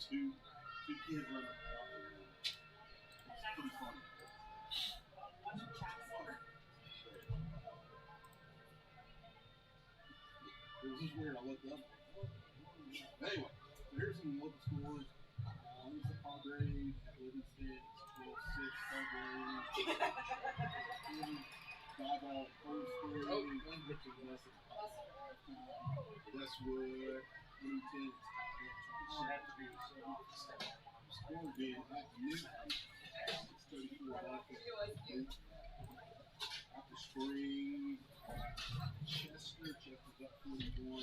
two kids running around. It's pretty funny. It was just weird. I looked up. Anyway, so here's some local scores. It's the Padres at Livingston, 12-6 Padres. Dieball first scoring, Richard West at Westwood, 2010 score game at midnight. 6:34 after spring. Chester's up 41.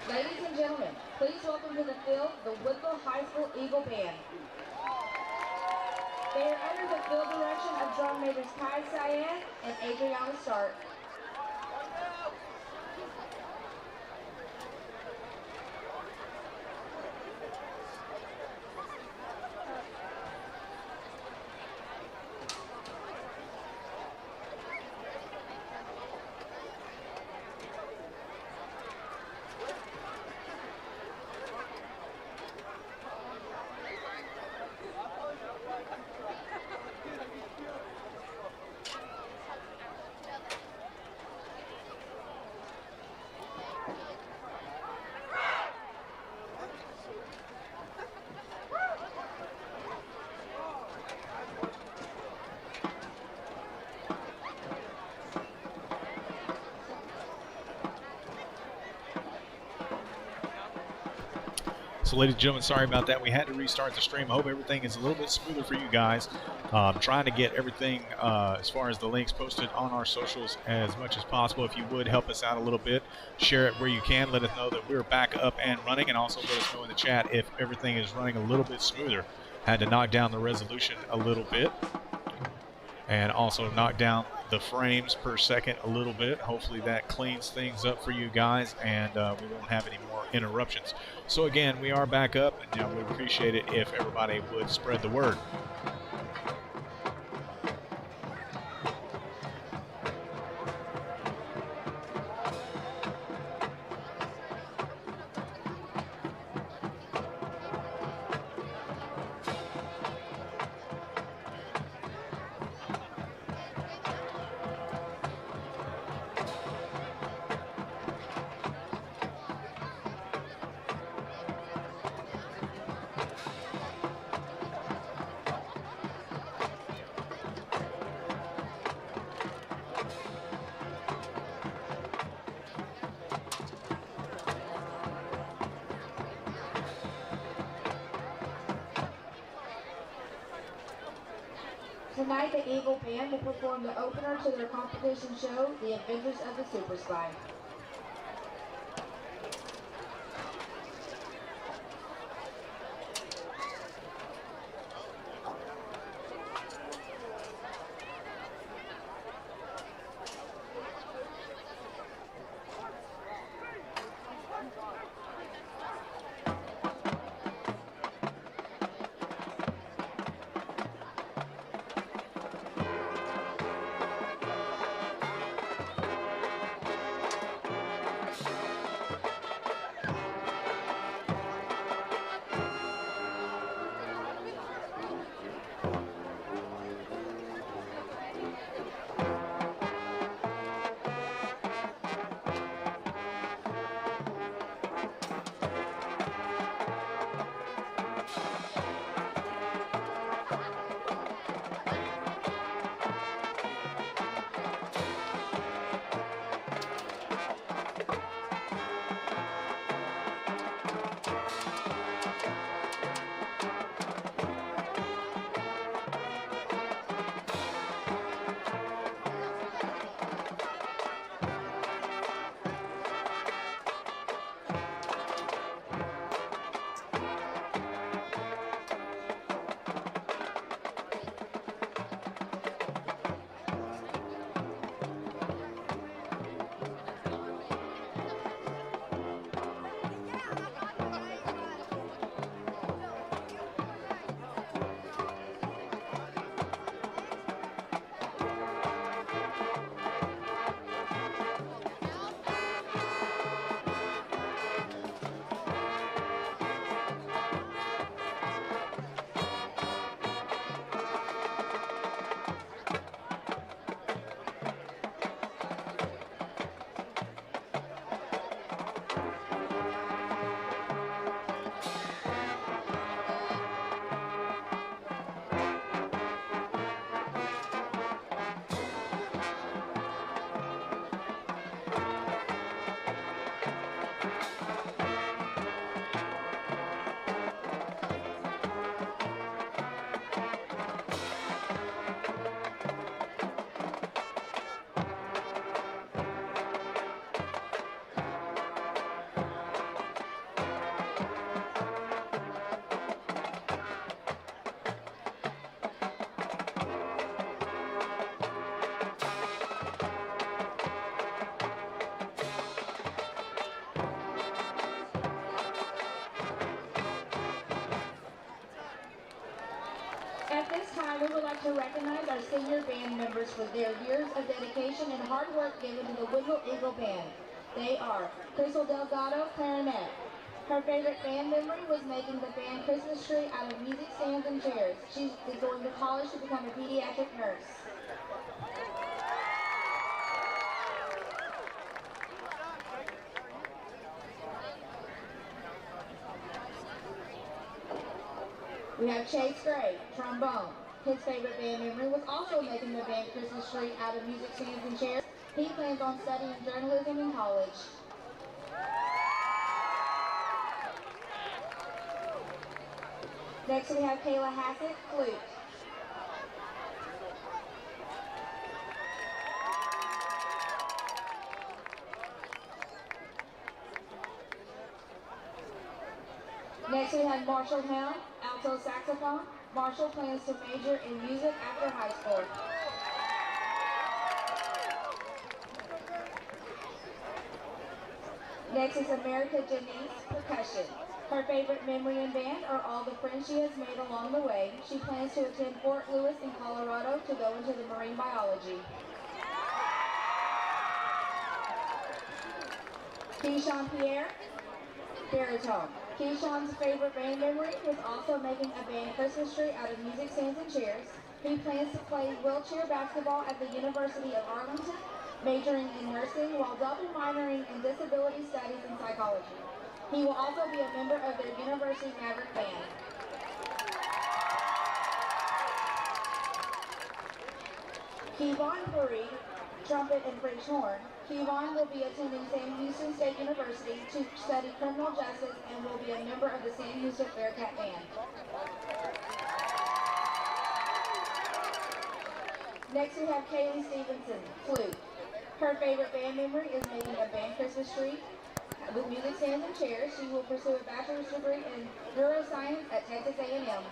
Ladies and gentlemen, please welcome to the field the Woodville High School Eagle Band. They are under the field direction of drum majors Kai Cyan and Adriana Stark. So, ladies and gentlemen, sorry about that. We had to restart the stream. I hope everything is a little bit smoother for you guys. Trying to get everything as far as the links posted on our socials as much as possible. If you would help us out a little bit, share it where you can. Let us know that we're back up and running, and also let us know in the chat if everything is running a little bit smoother. Had to knock down the resolution a little bit, and also knock down the frames per second a little bit. Hopefully that cleans things up for you guys, and we won't have any more interruptions. So again, we are back up, and we'd appreciate it if everybody would spread the word. Tonight, the Eagle Band will perform the opener to their competition show, The Adventures of the Super Spy. this time, we would like to recognize our senior band members for their years of dedication and hard work given to the Woodville Eagle Band. They are Crystal Delgado, clarinet. Her favorite band memory was making the band Christmas tree out of music stands and chairs. She is going to college to become a pediatric nurse. We have Chase Gray, trombone. His favorite band memory was also making the band Christmas tree out of music stands and chairs. He plans on studying journalism in college. Next we have Kayla Hassett, flute. Next we have Marshall Helm, alto saxophone. Marshall plans to major in music after high school. Next is America Janice, percussion. Her favorite memory in band are all the friends she has made along the way. She plans to attend Fort Lewis in Colorado to go into the marine biology. Keyshawn Pierre, baritone. Keyshawn's favorite band memory was also making a band Christmas tree out of music stands and chairs. He plans to play wheelchair basketball at the University of Arlington, majoring in nursing while double minoring in disability studies and psychology. He will also be a member of their University Maverick band. Kevon Puri, trumpet and French horn. Kevon will be attending Sam Houston State University to study criminal justice and will be a member of the Sam Houston Bearcat band. Next we have Kaylee Stevenson, flute. Her favorite band memory is making a band Christmas tree with music stands and chairs. She will pursue a bachelor's degree in neuroscience at Texas A&M.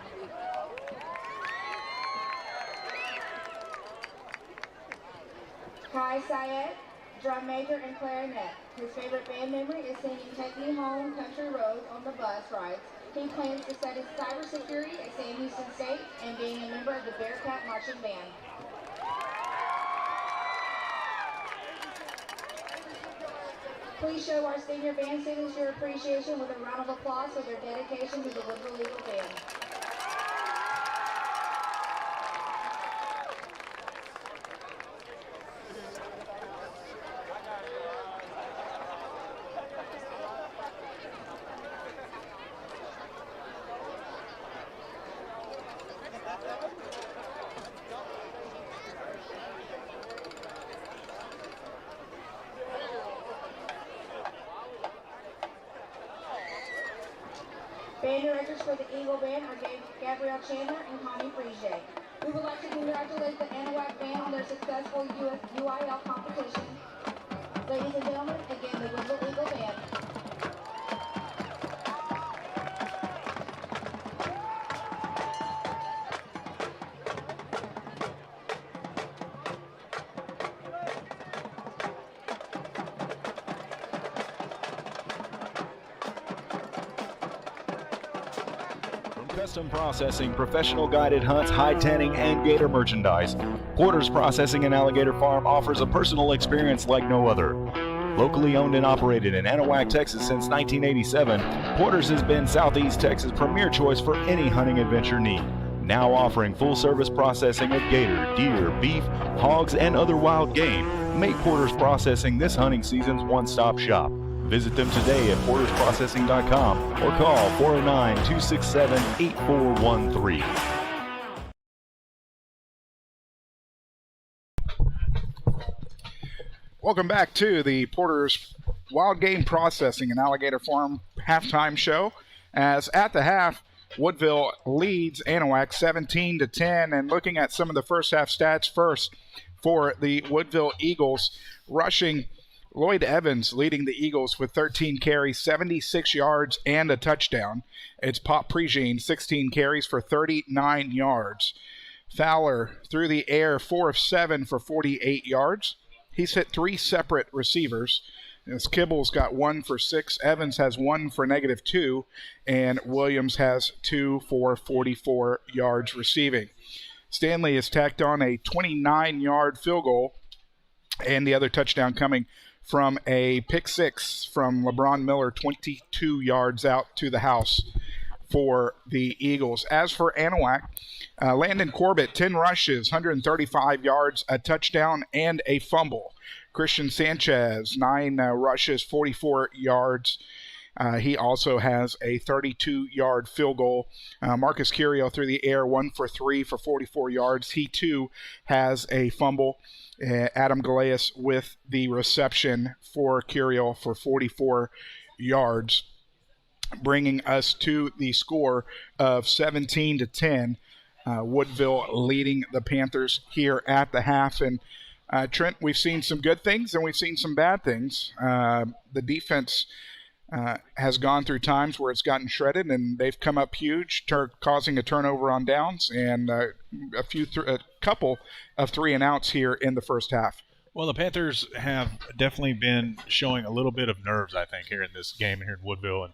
Kai Syed, drum major and clarinet. His favorite band memory is singing Take Me Home Country Roads on the bus rides. He plans to study cybersecurity at Sam Houston State and being a member of the Bearcat Marching Band. Please show our senior band students your appreciation with a round of applause for their dedication to the Woodville Eagle Band. Band directors for the Eagle Band are Gabrielle Chandler and Connie Frigier. We would like to congratulate the Anahuac Band on their successful UIL competition. Ladies and gentlemen, again, the Woodville Eagle Band. Custom processing, professional guided hunts, hide tanning, and gator merchandise. Porter's Processing and Alligator Farm offers a personal experience like no other. Locally owned and operated in Anahuac, Texas since 1987, Porter's has been Southeast Texas' premier choice for any hunting adventure need. Now offering full-service processing of gator, deer, beef, hogs, and other wild game. Make Porter's Processing this hunting season's one-stop shop. Visit them today at portersprocessing.com or call 409-267-8413. Welcome back to the Porter's Wild Game Processing and Alligator Farm halftime show. As at the half, Woodville leads Anahuac 17-10. And looking at some of the first half stats first for the Woodville Eagles, rushing Lloyd Evans leading the Eagles with 13 carries, 76 yards, and a touchdown. It's Pop Prejean, 16 carries for 39 yards. Fowler through the air, 4 of 7 for 48 yards. He's hit 3 separate receivers. As Kibble's got 1 for 6, Evans has 1 for -2, and Williams has 2 for 44 yards receiving. Stanley has tacked on a 29-yard field goal, and the other touchdown coming from a pick 6 from LeBron Miller, 22 yards out to the house for the Eagles. As for Anahuac, Landon Corbett, 10 rushes, 135 yards, a touchdown, and a fumble. Christian Sanchez, 9 rushes, 44 yards. He also has a 32-yard field goal. Marcus Curio through the air, 1 for 3 for 44 yards. He, too, has a fumble. Adam Galeas with the reception for Curio for 44 yards, bringing us to the score of 17-10. Woodville leading the Panthers here at the half. And Trent, we've seen some good things and we've seen some bad things. The defense has gone through times where it's gotten shredded, and they've come up huge, causing a turnover on downs and a couple of 3-and-outs here in the first half. Well, the Panthers have definitely been showing a little bit of nerves, I think, here in this game here in Woodville,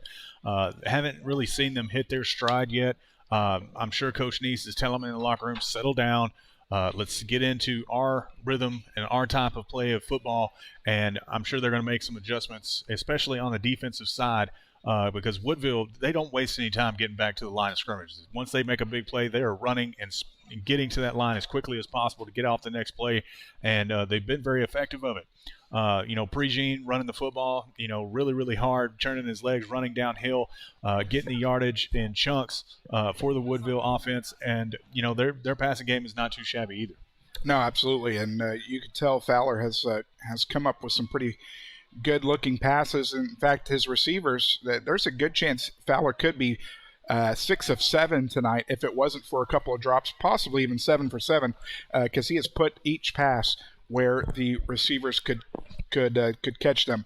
and haven't really seen them hit their stride yet. I'm sure Coach Neese is telling them in the locker room, settle down. Let's get into our rhythm and our type of play of football, and I'm sure they're going to make some adjustments, especially on the defensive side, because Woodville, they don't waste any time getting back to the line of scrimmage. Once they make a big play, they are running and getting to that line as quickly as possible to get off the next play, and they've been very effective of it. Prejean running the football, really, really hard, turning his legs, running downhill, getting the yardage in chunks for the Woodville offense. And, their passing game is not too shabby either. No, absolutely. And you could tell Fowler has come up with some pretty good-looking passes. In fact, his receivers, there's a good chance Fowler could be 6 of 7 tonight if it wasn't for a couple of drops, possibly even 7 for 7, because he has put each pass where the receivers could catch them.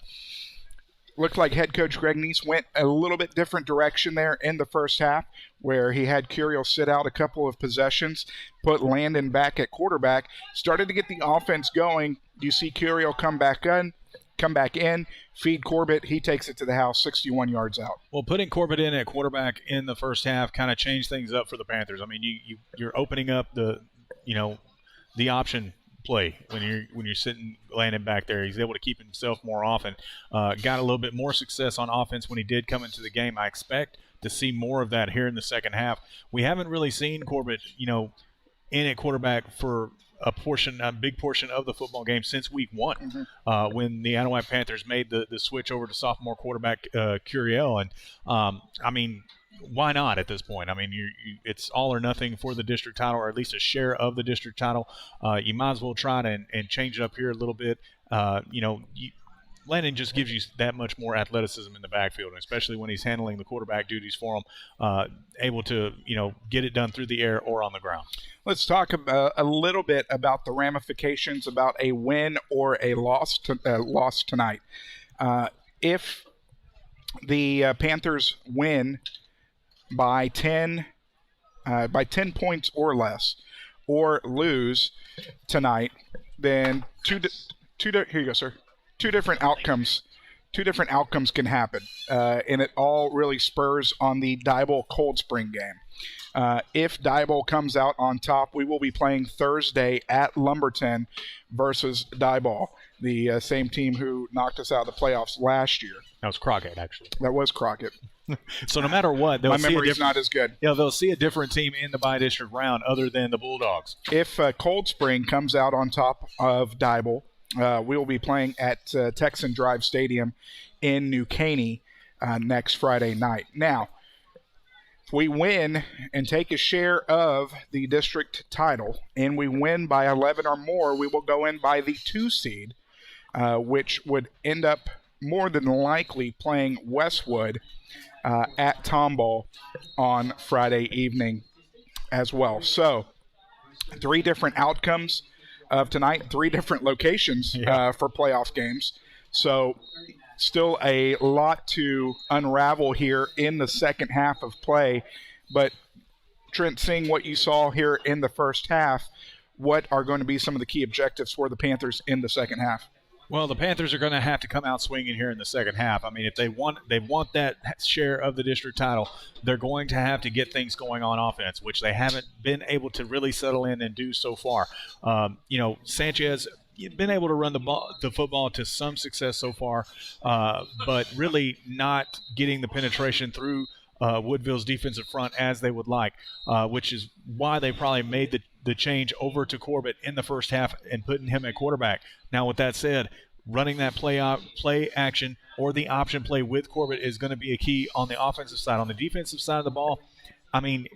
Looked like head coach Greg Neese went a little bit different direction there in the first half, where he had Curio sit out a couple of possessions, put Landon back at quarterback, started to get the offense going. You see Curio come back in, feed Corbett. He takes it to the house, 61 yards out. Well, putting Corbett in at quarterback in the first half kind of changed things up for the Panthers. I mean, you're opening up the option play when you're sitting Landon back there. He's able to keep himself more often. Got a little bit more success on offense when he did come into the game. I expect to see more of that here in the second half. We haven't really seen Corbett, in at quarterback for a big portion of the football game since week 1, when the Anahuac Panthers made the switch over to sophomore quarterback Curiel. And why not at this point? I mean, it's all or nothing for the district title, or at least a share of the district title. You might as well try to and change it up here a little bit. Landon just gives you that much more athleticism in the backfield, and especially when he's handling the quarterback duties for him, able to get it done through the air or on the ground. Let's talk a little bit about the ramifications about a win or a loss tonight. If the Panthers win by 10 points or less, or lose tonight, then here you go, sir. Two different outcomes can happen, and it all really spurs on the Diboll Cold Spring game. If Diboll comes out on top, we will be playing Thursday at Lumberton versus Diboll, the same team who knocked us out of the playoffs last year. That was Crockett, actually. That was Crockett. So no matter what, my memory's not as good. They'll see a different team in the bi-district round other than the Bulldogs. If Cold Spring comes out on top of Diboll, we will be playing at Texan Drive Stadium in New Caney next Friday night. Now, if we win and take a share of the district title, and we win by 11 or more, we will go in by the 2 seed, which would end up more than likely playing Westwood at Tomball on Friday evening as well. So 3 different outcomes of tonight, 3 different locations for playoff games. So still a lot to unravel here in the second half of play. But Trent, seeing what you saw here in the first half, what are going to be some of the key objectives for the Panthers in the second half? Well, the Panthers are going to have to come out swinging here in the second half. I mean, if they want that share of the district title, they're going to have to get things going on offense, which they haven't been able to really settle in and do so far. Sanchez been able to run the football to some success so far, but really not getting the penetration through Woodville's defensive front as they would like, which is why they probably made the change over to Corbett in the first half and putting him at quarterback. Now, with that said, running that play action or the option play with Corbett is going to be a key on the offensive side. On the defensive side of the ball, I mean,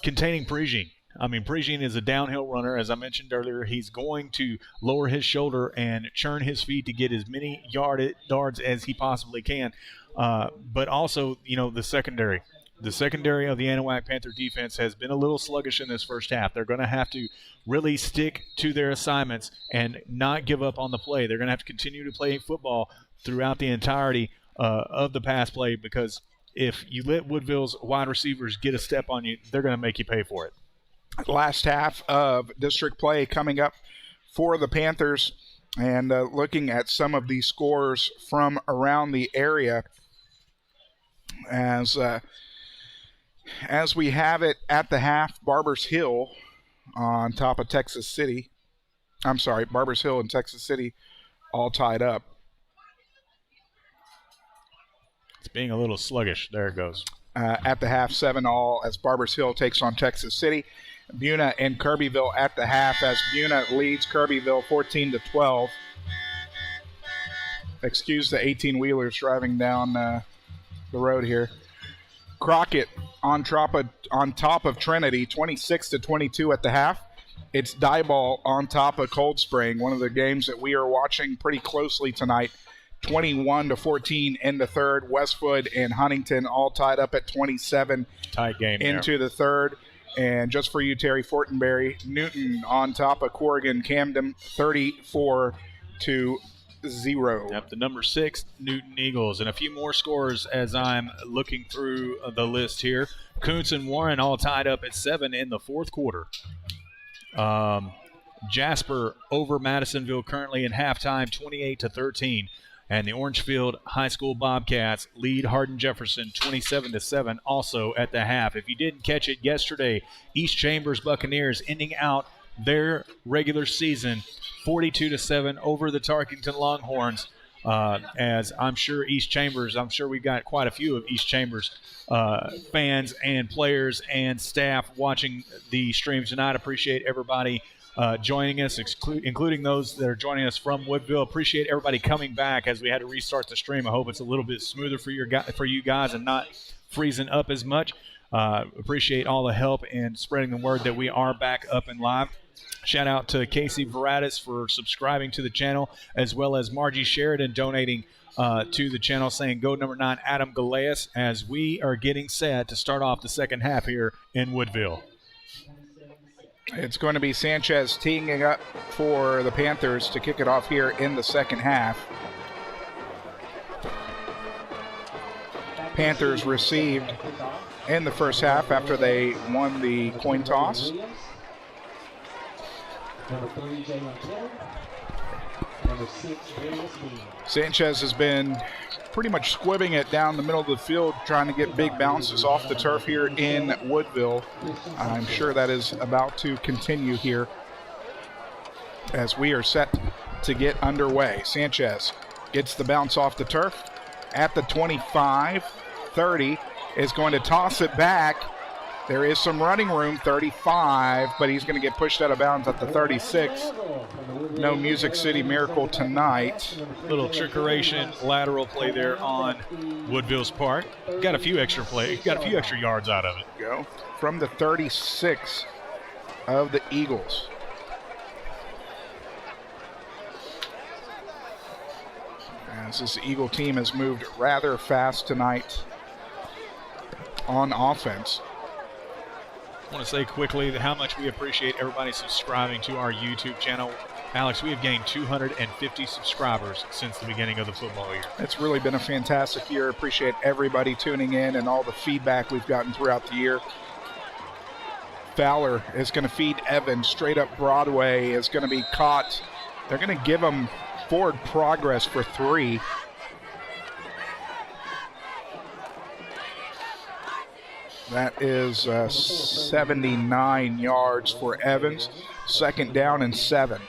containing Prejean. I mean, Prejean is a downhill runner. As I mentioned earlier, he's going to lower his shoulder and churn his feet to get as many yards as he possibly can. But also, the secondary. The secondary of the Anahuac Panther defense has been a little sluggish in this first half. They're going to have to really stick to their assignments and not give up on the play. They're going to have to continue to play football throughout the entirety of the pass play, because if you let Woodville's wide receivers get a step on you, they're going to make you pay for it. Last half of district play coming up for the Panthers, and looking at some of the scores from around the area as we have it at the half. Barbers Hill on top of Texas City. I'm sorry, Barbers Hill and Texas City all tied up. It's being a little sluggish. There it goes. At the half, 7-all as Barbers Hill takes on Texas City. Buna and Kirbyville at the half as Buna leads Kirbyville 14-12. Excuse the 18-wheelers driving down the road here. Crockett on top of Trinity, 26-22 at the half. It's Diboll on top of Cold Spring, one of the games that we are watching pretty closely tonight. 21-14 in the third. Westwood and Huntington all tied up at 27. Tight game into the third. And just for you, Terry, Fortenberry, Newton on top of Corrigan Camden, 34-0. Yep, the number 6 Newton Eagles. And a few more scores as I'm looking through the list here. Kuntz and Warren all tied up at 7 in the fourth quarter. Jasper over Madisonville currently in halftime, 28-13. And the Orangefield High School Bobcats lead Hardin-Jefferson 27-7 also at the half. If you didn't catch it yesterday, East Chambers Buccaneers ending out their regular season 42-7 over the Tarkington Longhorns. As I'm sure we've got quite a few of East Chambers fans and players and staff watching the stream tonight. Appreciate everybody joining us, including those that are joining us from Woodville. Appreciate everybody coming back as we had to restart the stream. I hope it's a little bit smoother for you guys and not freezing up as much. Appreciate all the help and spreading the word that we are back up and live. Shout out to Casey Veratis for subscribing to the channel, as well as Margie Sheridan donating to the channel, saying go number 9 Adam Galeas, as we are getting set to start off the second half here in Woodville. It's going to be Sanchez teeing up for the Panthers to kick it off here in the second half. Panthers received in the first half after they won the coin toss. Sanchez has been pretty much squibbing it down the middle of the field, trying to get big bounces off the turf here in Woodville. I'm sure that is about to continue here as we are set to get underway. Sanchez gets the bounce off the turf at the 25, 30, is going to toss it back. There is some running room, 35, but he's going to get pushed out of bounds at the 36. No Music City Miracle tonight. Little trickeration, lateral play there on Woodville's part. Got a few extra yards out of it. Go from the 36 of the Eagles. As this Eagle team has moved rather fast tonight on offense. I want to say quickly how much we appreciate everybody subscribing to our YouTube channel. Alex, we have gained 250 subscribers since the beginning of the football year. It's really been a fantastic year. Appreciate everybody tuning in and all the feedback we've gotten throughout the year. Fowler is going to feed Evans straight up Broadway, is going to be caught. They're going to give him forward progress for 3. That is 79 yards for Evans. 2nd down and 7.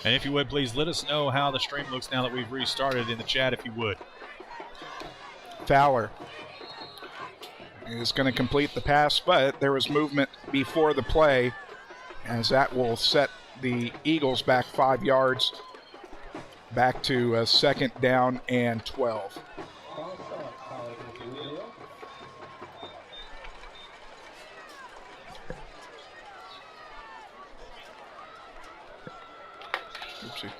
And if you would, please let us know how the stream looks now that we've restarted in the chat, if you would. Fowler is going to complete the pass, but there was movement before the play, as that will set the Eagles back 5 yards, back to 2nd down and 12. Oopsie.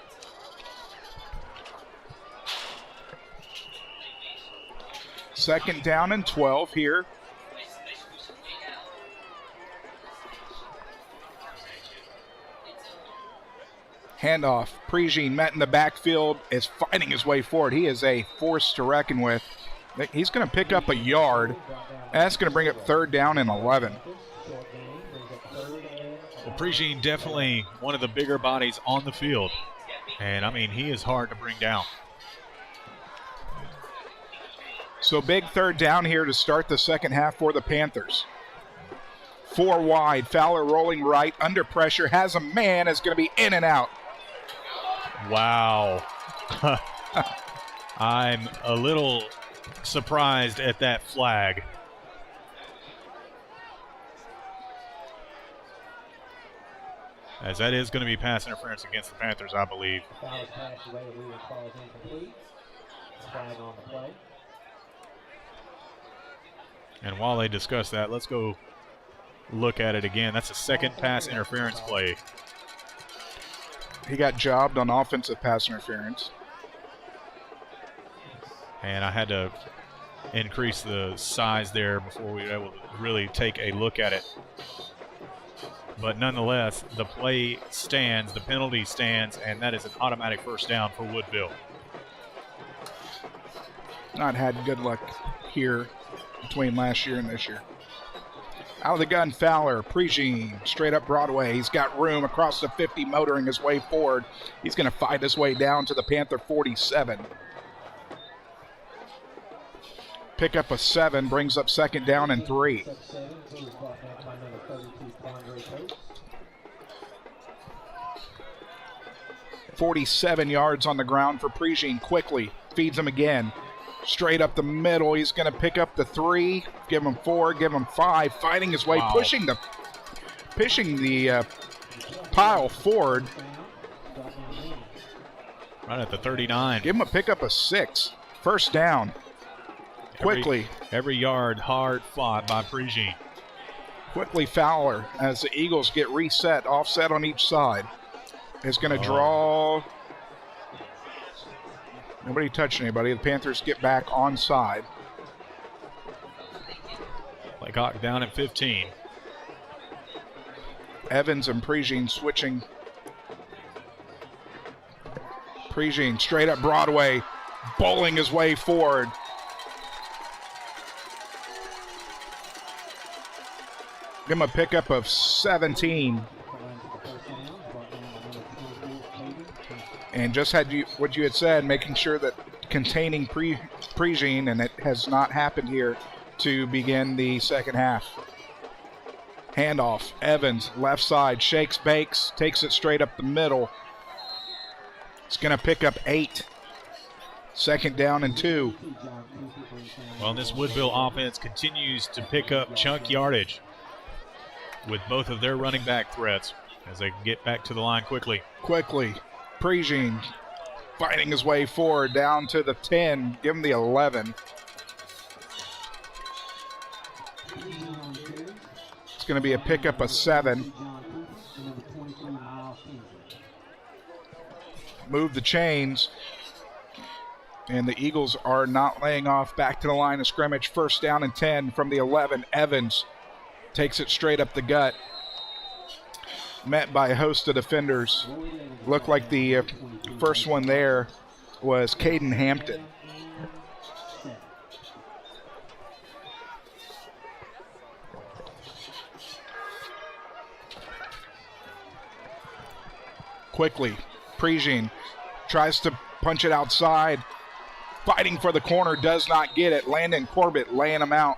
Second down and 12 here. Handoff. Prejean met in the backfield, is fighting his way forward. He is a force to reckon with. He's going to pick up a yard. That's going to bring up 3rd down and 11. Well, Prejean definitely one of the bigger bodies on the field. And, I mean, he is hard to bring down. So big 3rd down here to start the second half for the Panthers. 4 wide. Fowler rolling right, under pressure, has a man, is going to be in and out. Wow. I'm a little surprised at that flag. As that is going to be pass interference against the Panthers, I believe. Fowler's pass away, the leader falls incomplete. Flag on the play. And while they discuss that, let's go look at it again. That's a 2nd pass interference play. He got jobbed on offensive pass interference. And I had to increase the size there before we were able to really take a look at it. But nonetheless, the play stands, the penalty stands, and that is an automatic 1st down for Woodville. Not had good luck here between last year and this year. Out of the gun, Fowler. Prejean, straight up Broadway. He's got room across the 50, motoring his way forward. He's going to fight his way down to the Panther 47. Pick up a 7, brings up 2nd down and 3. 47 yards on the ground for Prejean. Quickly feeds him again. Straight up the middle. He's going to pick up the 3, give him 4, give him 5. Fighting his way, pushing the pile forward. Right at the 39. Give him a pickup of 6. 1st down. Quickly. Every yard hard fought by Prejean. Quickly Fowler, as the Eagles get reset, offset on each side, is going to draw. Nobody touched anybody. The Panthers get back onside. Play clock down at 15. Evans and Prejean switching. Prejean straight up Broadway, bowling his way forward. Give him a pickup of 17. And just had what you had said, making sure that containing Prejean, and it has not happened here to begin the second half. Handoff, Evans, left side, shakes, bakes, takes it straight up the middle. It's going to pick up 8. 2nd down and 2. Well, this Woodville offense continues to pick up chunk yardage with both of their running back threats as they get back to the line quickly. Prejean fighting his way forward down to the 10. Give him the 11. It's going to be a pickup of 7. Move the chains. And the Eagles are not laying off, back to the line of scrimmage. 1st down and 10 from the 11. Evans takes it straight up the gut. Met by a host of defenders. Looked like the first one there was Caden Hampton. Quickly, Prejean tries to punch it outside. Fighting for the corner, does not get it. Landon Corbett laying him out.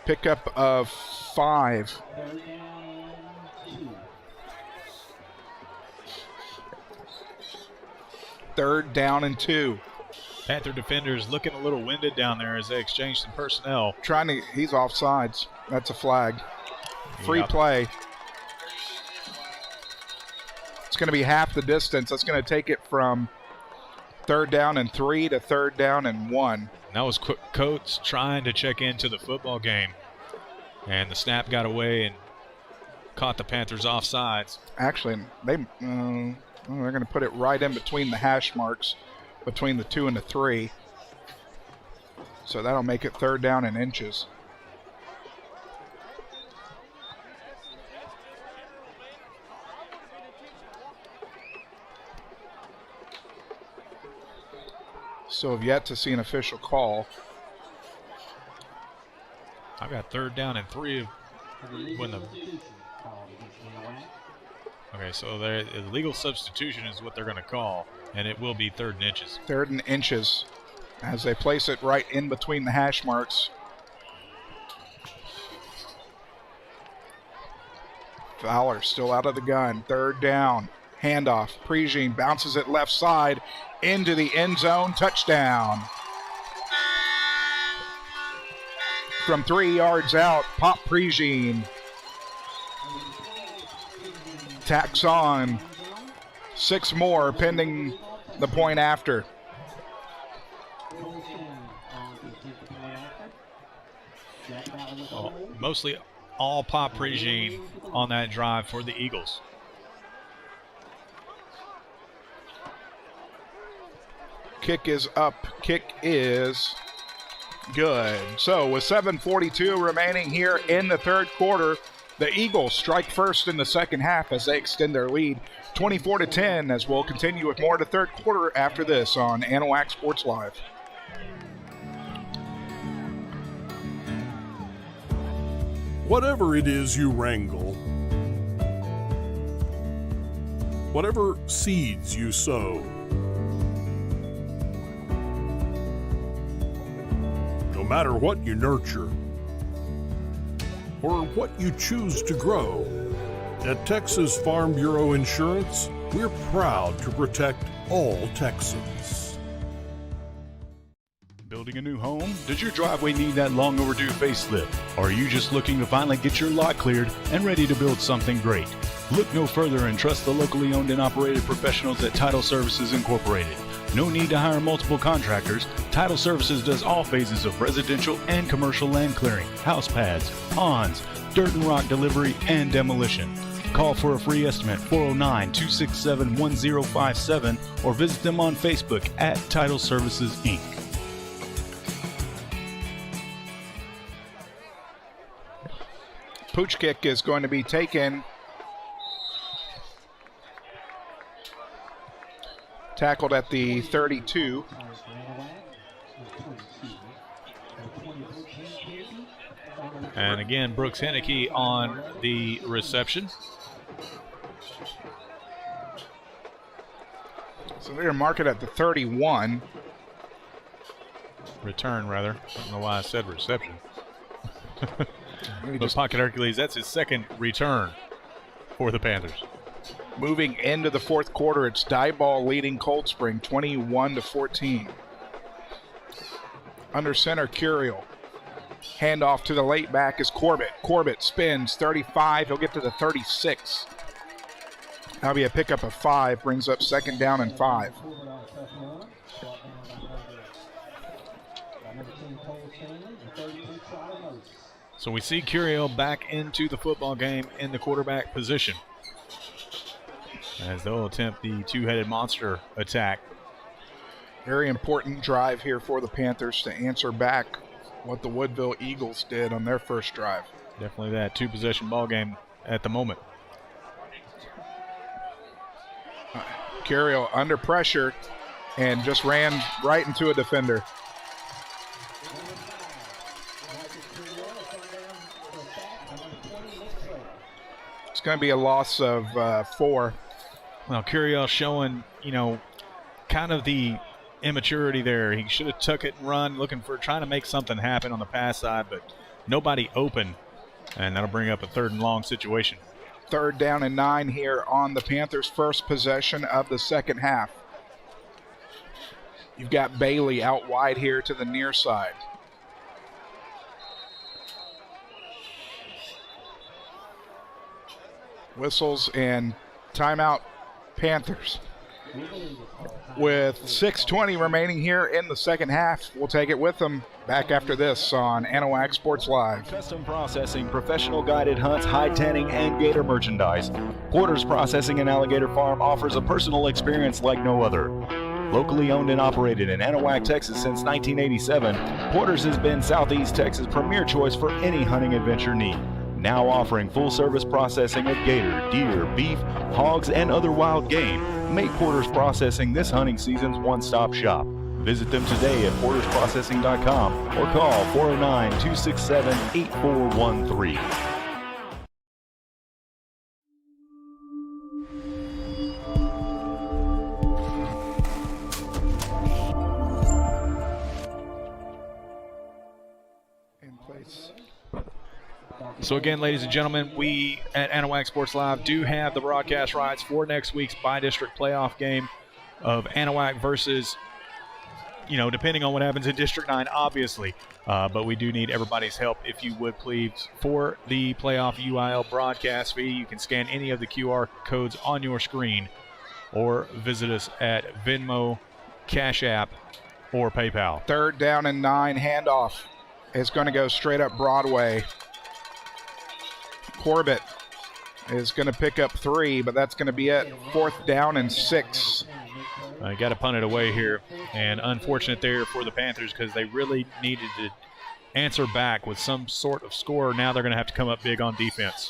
Pickup of 5. Third down and 2. Panther defenders looking a little winded down there as they exchange some personnel. He's offsides. That's a flag. Free play. It's going to be half the distance. That's going to take it from 3rd down and 3 to 3rd down and 1. That was Coates trying to check into the football game. And the snap got away and caught the Panthers offsides. Actually, they're going to put it right in between the hash marks, between the 2 and the 3. So that'll make it 3rd down and inches. So have yet to see an official call. I've got 3rd down and 3 when the... Okay, so the illegal substitution is what they're going to call, and it will be 3rd and inches. 3rd and inches as they place it right in between the hash marks. Fowler still out of the gun. 3rd down. Handoff. Prejean bounces it left side into the end zone. Touchdown. From 3 yards out, Pop Prejean tacks on 6 more pending the point after. Well, mostly all Pop Prejean on that drive for the Eagles. Kick is up. Kick is good. So with 7:42 remaining here in the 3rd quarter, the Eagles strike first in the second half as they extend their lead 24-10, as we'll continue with more of the 3rd quarter after this on Anahuac Sports Live. Whatever it is you wrangle, whatever seeds you sow, no matter what you nurture or what you choose to grow, at Texas Farm Bureau Insurance, we're proud to protect all Texans. Building a new home? Does your driveway need that long overdue facelift? Or are you just looking to finally get your lot cleared and ready to build something great? Look no further and trust the locally owned and operated professionals at Title Services Incorporated. No need to hire multiple contractors. Title Services does all phases of residential and commercial land clearing, house pads, ponds, dirt and rock delivery, and demolition. Call for a free estimate, 409-267-1057, or visit them on Facebook at Title Services, Inc. Pooch kick is going to be taken. Tackled at the 32. And again, Brooks Henneke on the reception. So they're going to mark it at the 31. Return, rather. I don't know why I said reception. But Pocket Hercules, that's his 2nd return for the Panthers. Moving into the 4th quarter, it's Diboll leading Cold Spring 21-14. Under center, Curiel. Handoff to the late back is Corbett. Corbett spins 35. He'll get to the 36. That'll be a pickup of 5. Brings up 2nd down and 5. So we see Curiel back into the football game in the quarterback position, as they'll attempt the two-headed monster attack. Very important drive here for the Panthers to answer back what the Woodville Eagles did on their first drive. Definitely that 2-possession ball game at the moment. Curiel under pressure and just ran right into a defender. It's going to be a loss of 4. Well, Curiel showing, kind of the immaturity there. He should have took it and run, trying to make something happen on the pass side, but nobody open, and that'll bring up a 3rd and long situation. 3rd down and 9 here on the Panthers' first possession of the second half. You've got Bailey out wide here to the near side. Whistles and timeout Panthers. With 6:20 remaining here in the second half, we'll take it with them back after this on Anahuac Sports Live. Custom processing, professional guided hunts, hide tanning, and gator merchandise. Porter's Processing and Alligator Farm offers a personal experience like no other. Locally owned and operated in Anahuac, Texas since 1987, Porter's has been Southeast Texas' premier choice for any hunting adventure need. Now offering full-service processing of gator, deer, beef, hogs, and other wild game. Make Porter's Processing this hunting season's one-stop shop. Visit them today at portersprocessing.com or call 409-267-8413. In place. So again, ladies and gentlemen, we at Anahuac Sports Live do have the broadcast rights for next week's bi-district playoff game of Anahuac versus, depending on what happens in District 9, obviously. But we do need everybody's help, if you would please, for the playoff UIL broadcast fee. You can scan any of the QR codes on your screen or visit us at Venmo, CashApp, or PayPal. 3rd down and 9, handoff is going to go straight up Broadway. Corbett is going to pick up 3, but that's going to be it. 4th down and 6. Got to punt it away here, and unfortunate there for the Panthers because they really needed to answer back with some sort of score. Now they're going to have to come up big on defense.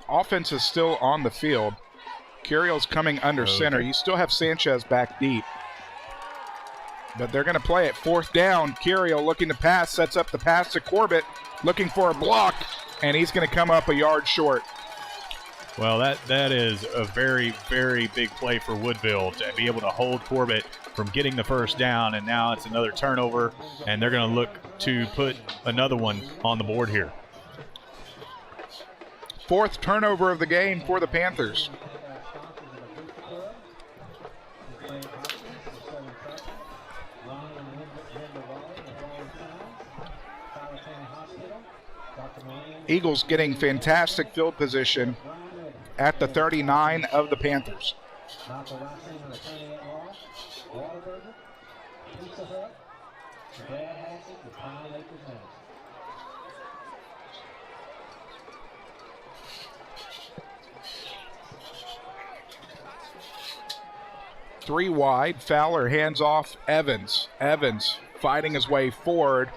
Offense is still on the field. Curiel's coming under center. You still have Sanchez back deep. But they're going to play it 4th down. Curiel looking to pass, sets up the pass to Corbett, looking for a block, and he's going to come up a yard short. Well, that is a very, very big play for Woodville to be able to hold Corbett from getting the first down, and now it's another turnover, and they're going to look to put another one on the board here. 4th turnover of the game for the Panthers. Eagles getting fantastic field position at the 39 of the Panthers. Three wide, Fowler hands off Evans. Evans fighting his way forward.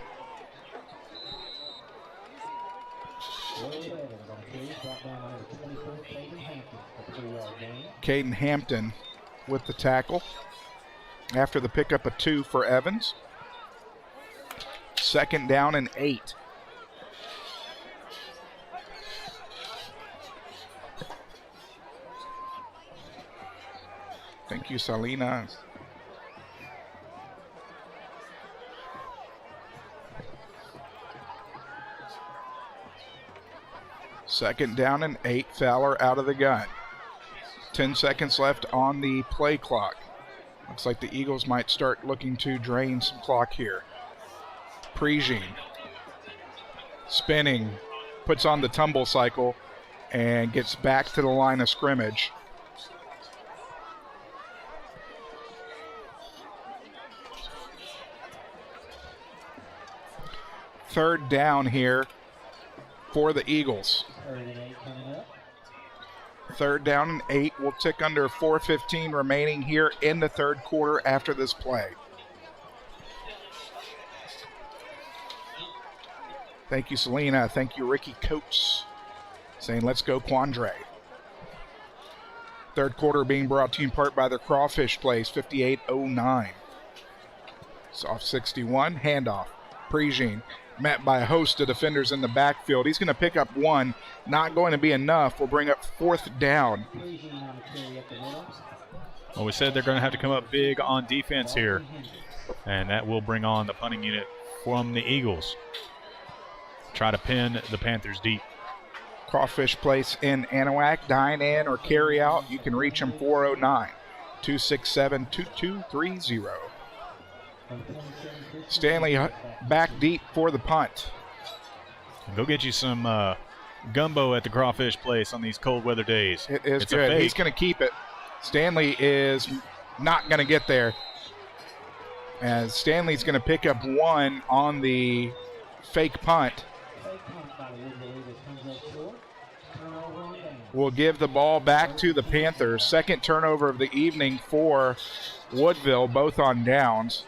Caden Hampton with the tackle after the pickup of 2 for Evans. 2nd down and 8. Thank you, Salinas. Second down and 8, Fowler out of the gun. 10 seconds left on the play clock. Looks like the Eagles might start looking to drain some clock here. Prejean spinning, puts on the tumble cycle, and gets back to the line of scrimmage. Third down here for the Eagles. 3rd down and 8. We'll tick under 4:15 remaining here in the 3rd quarter after this play. Thank you, Selena. Thank you, Ricky Coates, saying let's go Quandre. 3rd quarter being brought to you in part by the Crawfish Place, 58-09. Soft 61, handoff. Prejean met by a host of defenders in the backfield. He's going to pick up one. Not going to be enough. We'll bring up 4th down. Well, we said they're going to have to come up big on defense here, and that will bring on the punting unit from the Eagles. Try to pin the Panthers deep. Crawfish Place in Anahuac. Dine in or carry out. You can reach them 409-267-2230. Stanley back deep for the punt. Go get you some gumbo at the Crawfish Place on these cold weather days. It's good. He's going to keep it. Stanley is not going to get there. As Stanley's going to pick up one on the fake punt. We'll give the ball back to the Panthers. Second turnover of the evening for Woodville, both on downs.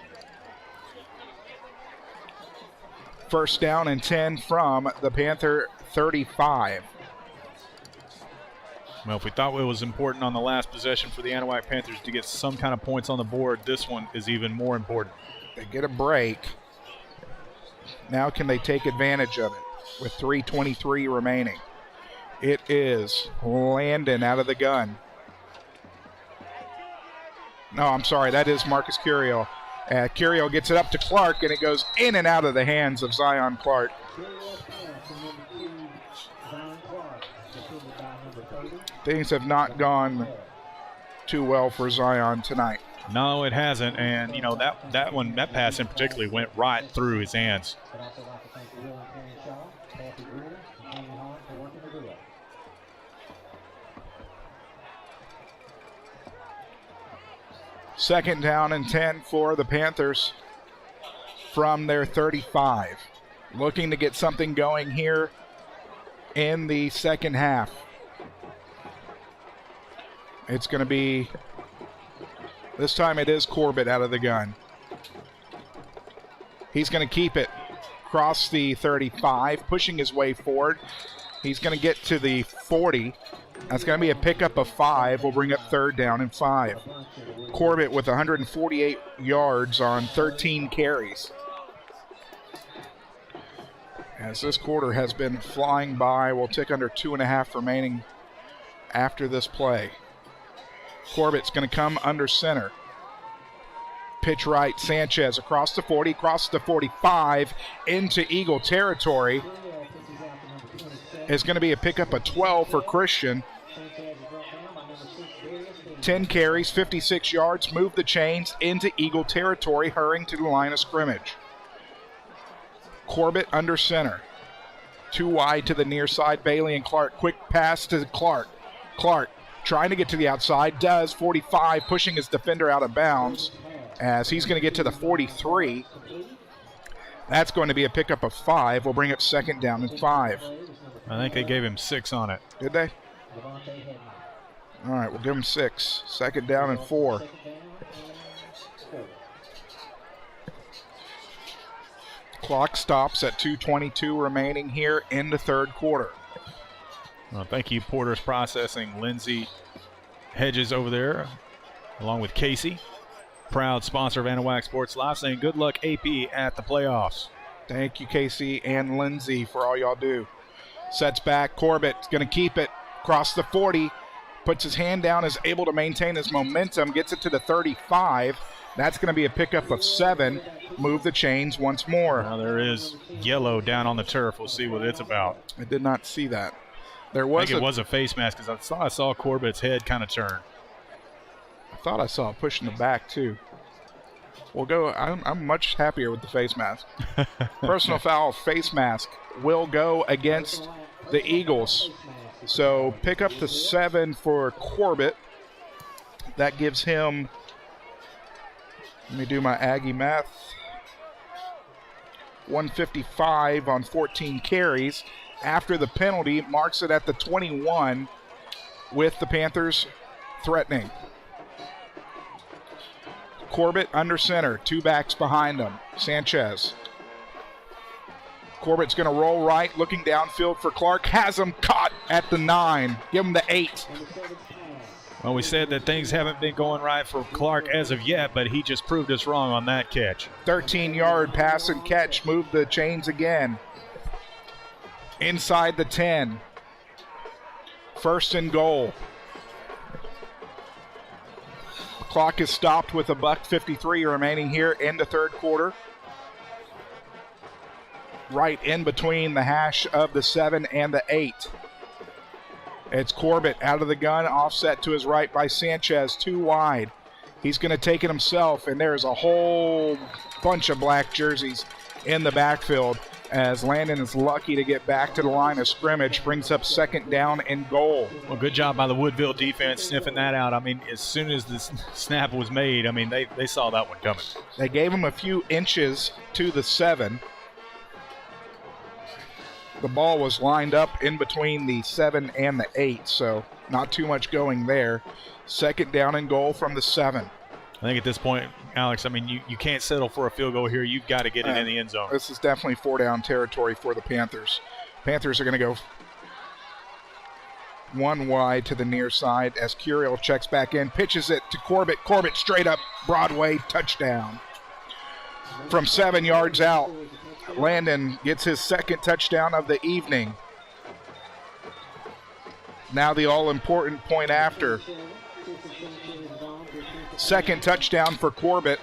First down and 10 from the Panther 35. Well, if we thought it was important on the last possession for the Anahuac Panthers to get some kind of points on the board, this one is even more important. They get a break. Now can they take advantage of it with 3:23 remaining? It is Landon out of the gun. No, I'm sorry. That is Marcus Curiel. Curiel gets it up to Clark, and it goes in and out of the hands of Zion Clark. Things have not gone too well for Zion tonight. No, it hasn't. And, you know, that pass in particular went right through his hands. Second down and 10 for the Panthers from their 35. Looking to get something going here in the second half. It's going to be, this time it is Corbett out of the gun. He's going to keep it across the 35, pushing his way forward. He's going to get to the 40. That's going to be a pickup of 5. We'll bring up third down and 5. Corbett with 148 yards on 13 carries. As this quarter has been flying by, we'll tick under 2.5 remaining after this play. Corbett's going to come under center. Pitch right, Sanchez across the 40, across the 45, into Eagle territory. Is going to be a pickup of 12 for Christian. 10 carries, 56 yards, move the chains into Eagle territory, hurrying to the line of scrimmage. Corbett under center. Too wide to the near side, Bailey and Clark. Quick pass to Clark. Clark trying to get to the outside, does. 45, pushing his defender out of bounds as he's going to get to the 43. That's going to be a pickup of 5. We'll bring up second down and 5. I think they gave him 6 on it. Did they? All right, we'll give him 6. Second down and 4. Clock stops at 2:22 remaining here in the third quarter. Well, thank you, Porter's Processing. Lindsay Hedges over there, along with Casey. Proud sponsor of Anahuac Sports Live, saying good luck, AP, at the playoffs. Thank you, Casey and Lindsay, for all y'all do. Sets back. Corbett's going to keep it across the 40. Puts his hand down, is able to maintain his momentum, gets it to the 35. That's going to be a pickup of 7. Move the chains once more. Now there is yellow down on the turf. We'll see what it's about. I did not see that. I think it was a face mask because I saw Corbett's head kind of turn. I thought I saw it pushing the back too. We'll go. I'm much happier with the face mask. Personal foul, face mask will go against the Eagles. So pick up the 7 for Corbett. That gives him, let me do my Aggie math, 155 on 14 carries. After the penalty, marks it at the 21 with the Panthers threatening. Corbett under center, 2 backs behind him. Sanchez. Corbett's going to roll right, looking downfield for Clark. Has him caught at the 9. Give him the 8. Well, we said that things haven't been going right for Clark as of yet, but he just proved us wrong on that catch. 13-yard pass and catch, moved the chains again. Inside the 10. First and goal. The clock is stopped with $1:53 remaining here in the third quarter. Right in between the hash of the 7 and the 8. It's Corbett out of the gun, offset to his right by Sanchez, too wide. He's going to take it himself, and there's a whole bunch of black jerseys in the backfield as Landon is lucky to get back to the line of scrimmage, brings up second down and goal. Well, good job by the Woodville defense sniffing that out. I mean, as soon as the snap was made, I mean, they saw that one coming. They gave him a few inches to the 7. The ball was lined up in between the 7 and the 8, so not too much going there. Second down and goal from the 7. I think at this point, Alex, I mean, you can't settle for a field goal here. You've got to get it in the end zone. This is definitely 4-down territory for the Panthers. Panthers are going to go one wide to the near side as Curiel checks back in, pitches it to Corbett. Corbett straight up Broadway, touchdown. From 7 yards out, Landon gets his second touchdown of the evening. Now the all-important point after. Second touchdown for Corbett.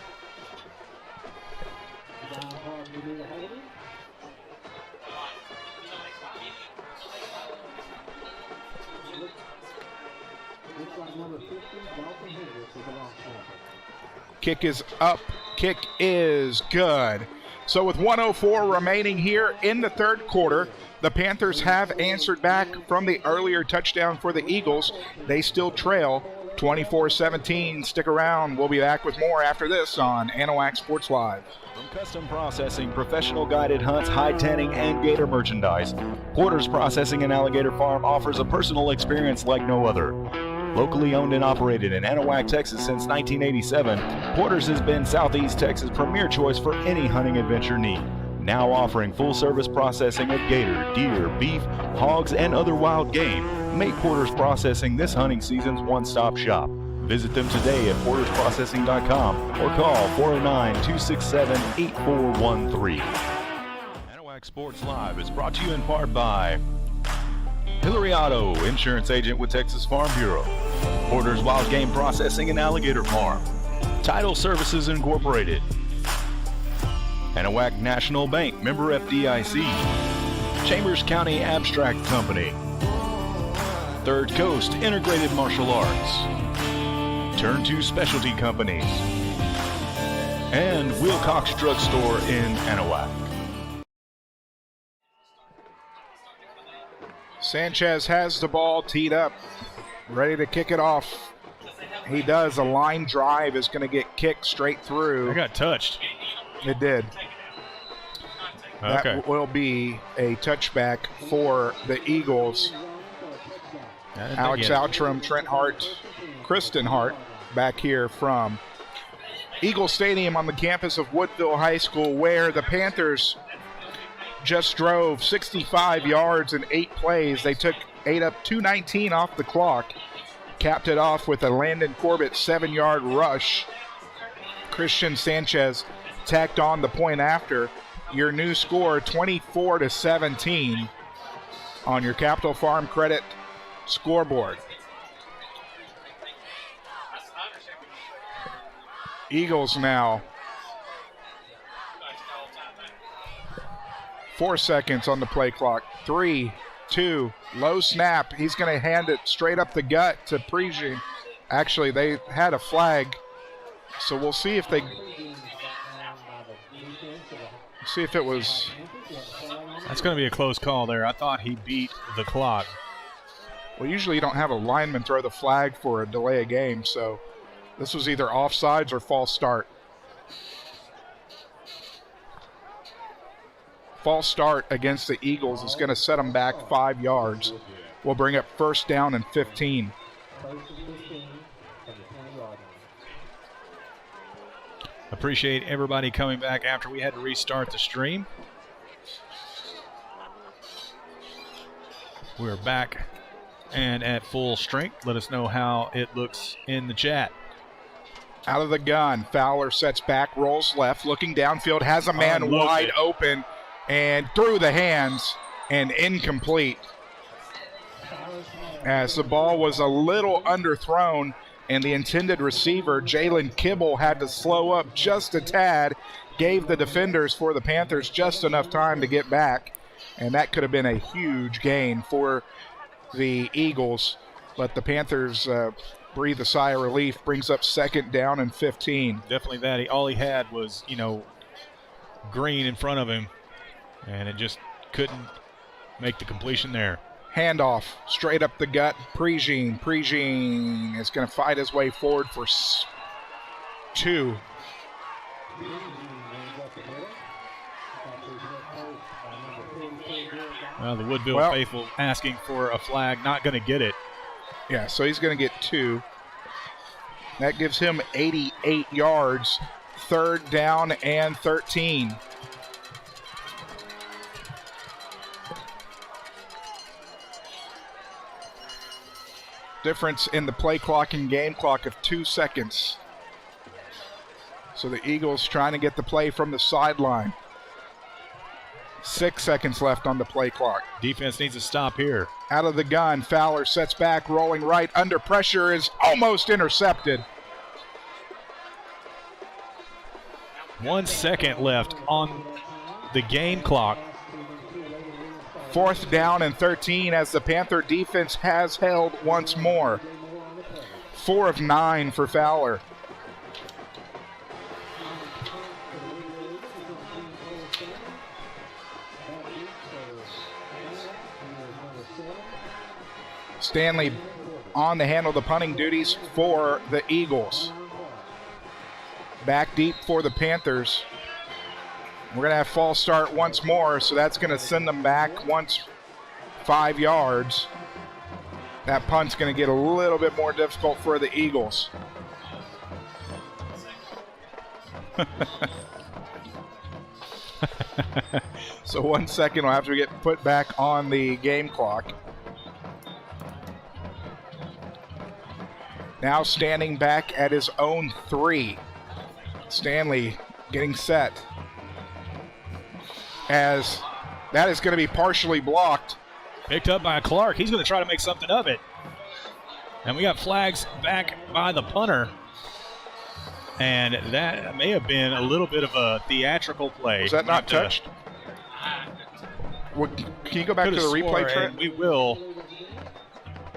Kick is up. Kick is good. So with 1:04 remaining here in the third quarter, the Panthers have answered back from the earlier touchdown for the Eagles. They still trail 24-17. Stick around. We'll be back with more after this on Anahuac Sports Live. From custom processing, professional guided hunts, hide tanning, and gator merchandise, Porter's Processing and Alligator Farm offers a personal experience like no other. Locally owned and operated in Anahuac, Texas since 1987, Porter's has been Southeast Texas' premier choice for any hunting adventure need. Now offering full-service processing of gator, deer, beef, hogs, and other wild game. Make Porter's Processing this hunting season's one-stop shop. Visit them today at portersprocessing.com or call 409-267-8413. Anahuac Sports Live is brought to you in part by Hillary Otto, insurance agent with Texas Farm Bureau. Porter's Wild Game Processing and Alligator Farm. Title Services Incorporated. Anahuac National Bank, member FDIC. Chambers County Abstract Company. Third Coast Integrated Martial Arts. Turn 2 Specialty Companies. And Wilcox Drug Store in Anahuac. Sanchez has the ball teed up, ready to kick it off. He does. A line drive is going to get kicked straight through. I got touched. It did. Okay. That will be a touchback for the Eagles. Alex Outram, Trent Hart, Kristen Hart back here from Eagle Stadium on the campus of Woodville High School, where the Panthers just drove 65 yards in 8 plays. They ate up 2:19 off the clock. Capped it off with a Landon Corbett 7-yard rush. Christian Sanchez tacked on the point after. Your new score, 24-17 on your Capital Farm Credit scoreboard. Eagles now. 4 seconds on the play clock. 3, 2, low snap. He's going to hand it straight up the gut to Prigin. Actually, they had a flag, so we'll see if it was. That's going to be a close call there. I thought he beat the clock. Well, usually you don't have a lineman throw the flag for a delay of game, so this was either offsides or false start. False start against the Eagles is going to set them back 5 yards. We'll bring up first down and 15. Appreciate everybody coming back after we had to restart the stream. We're back and at full strength. Let us know how it looks in the chat. Out of the gun, Fowler sets back, rolls left, looking downfield, has a man wide open, and through the hands, and incomplete. As the ball was a little underthrown, and the intended receiver, Jalen Kibble, had to slow up just a tad, gave the defenders for the Panthers just enough time to get back, and that could have been a huge gain for the Eagles, but the Panthers breathe a sigh of relief, brings up 2nd down and 15. Definitely that. All he had was, green in front of him, and it just couldn't make the completion there. Handoff, straight up the gut, Prejean is going to fight his way forward for 2. Well, the Woodville faithful asking for a flag, not going to get it. Yeah, so he's going to get 2. That gives him 88 yards, 3rd down and 13. Difference in the play clock and game clock of 2 seconds. So the Eagles trying to get the play from the sideline. 6 seconds left on the play clock. Defense needs to stop here. Out of the gun, Fowler sets back, rolling right, under pressure, is almost intercepted. 1 second left on the game clock. 4th down and 13 as the Panther defense has held once more. 4 of 9 for Fowler. Stanley on to handle the punting duties for the Eagles. Back deep for the Panthers. We're going to have false start once more, so that's going to send them back 5 yards. That punt's going to get a little bit more difficult for the Eagles. So 1 second will have to get put back on the game clock. Now standing back at his own 3. Stanley getting set. As that is going to be partially blocked. Picked up by Clark. He's going to try to make something of it. And we got flags back by the punter. And that may have been a little bit of a theatrical play. Was that not touched? Can you go back to the replay, Trent? We will.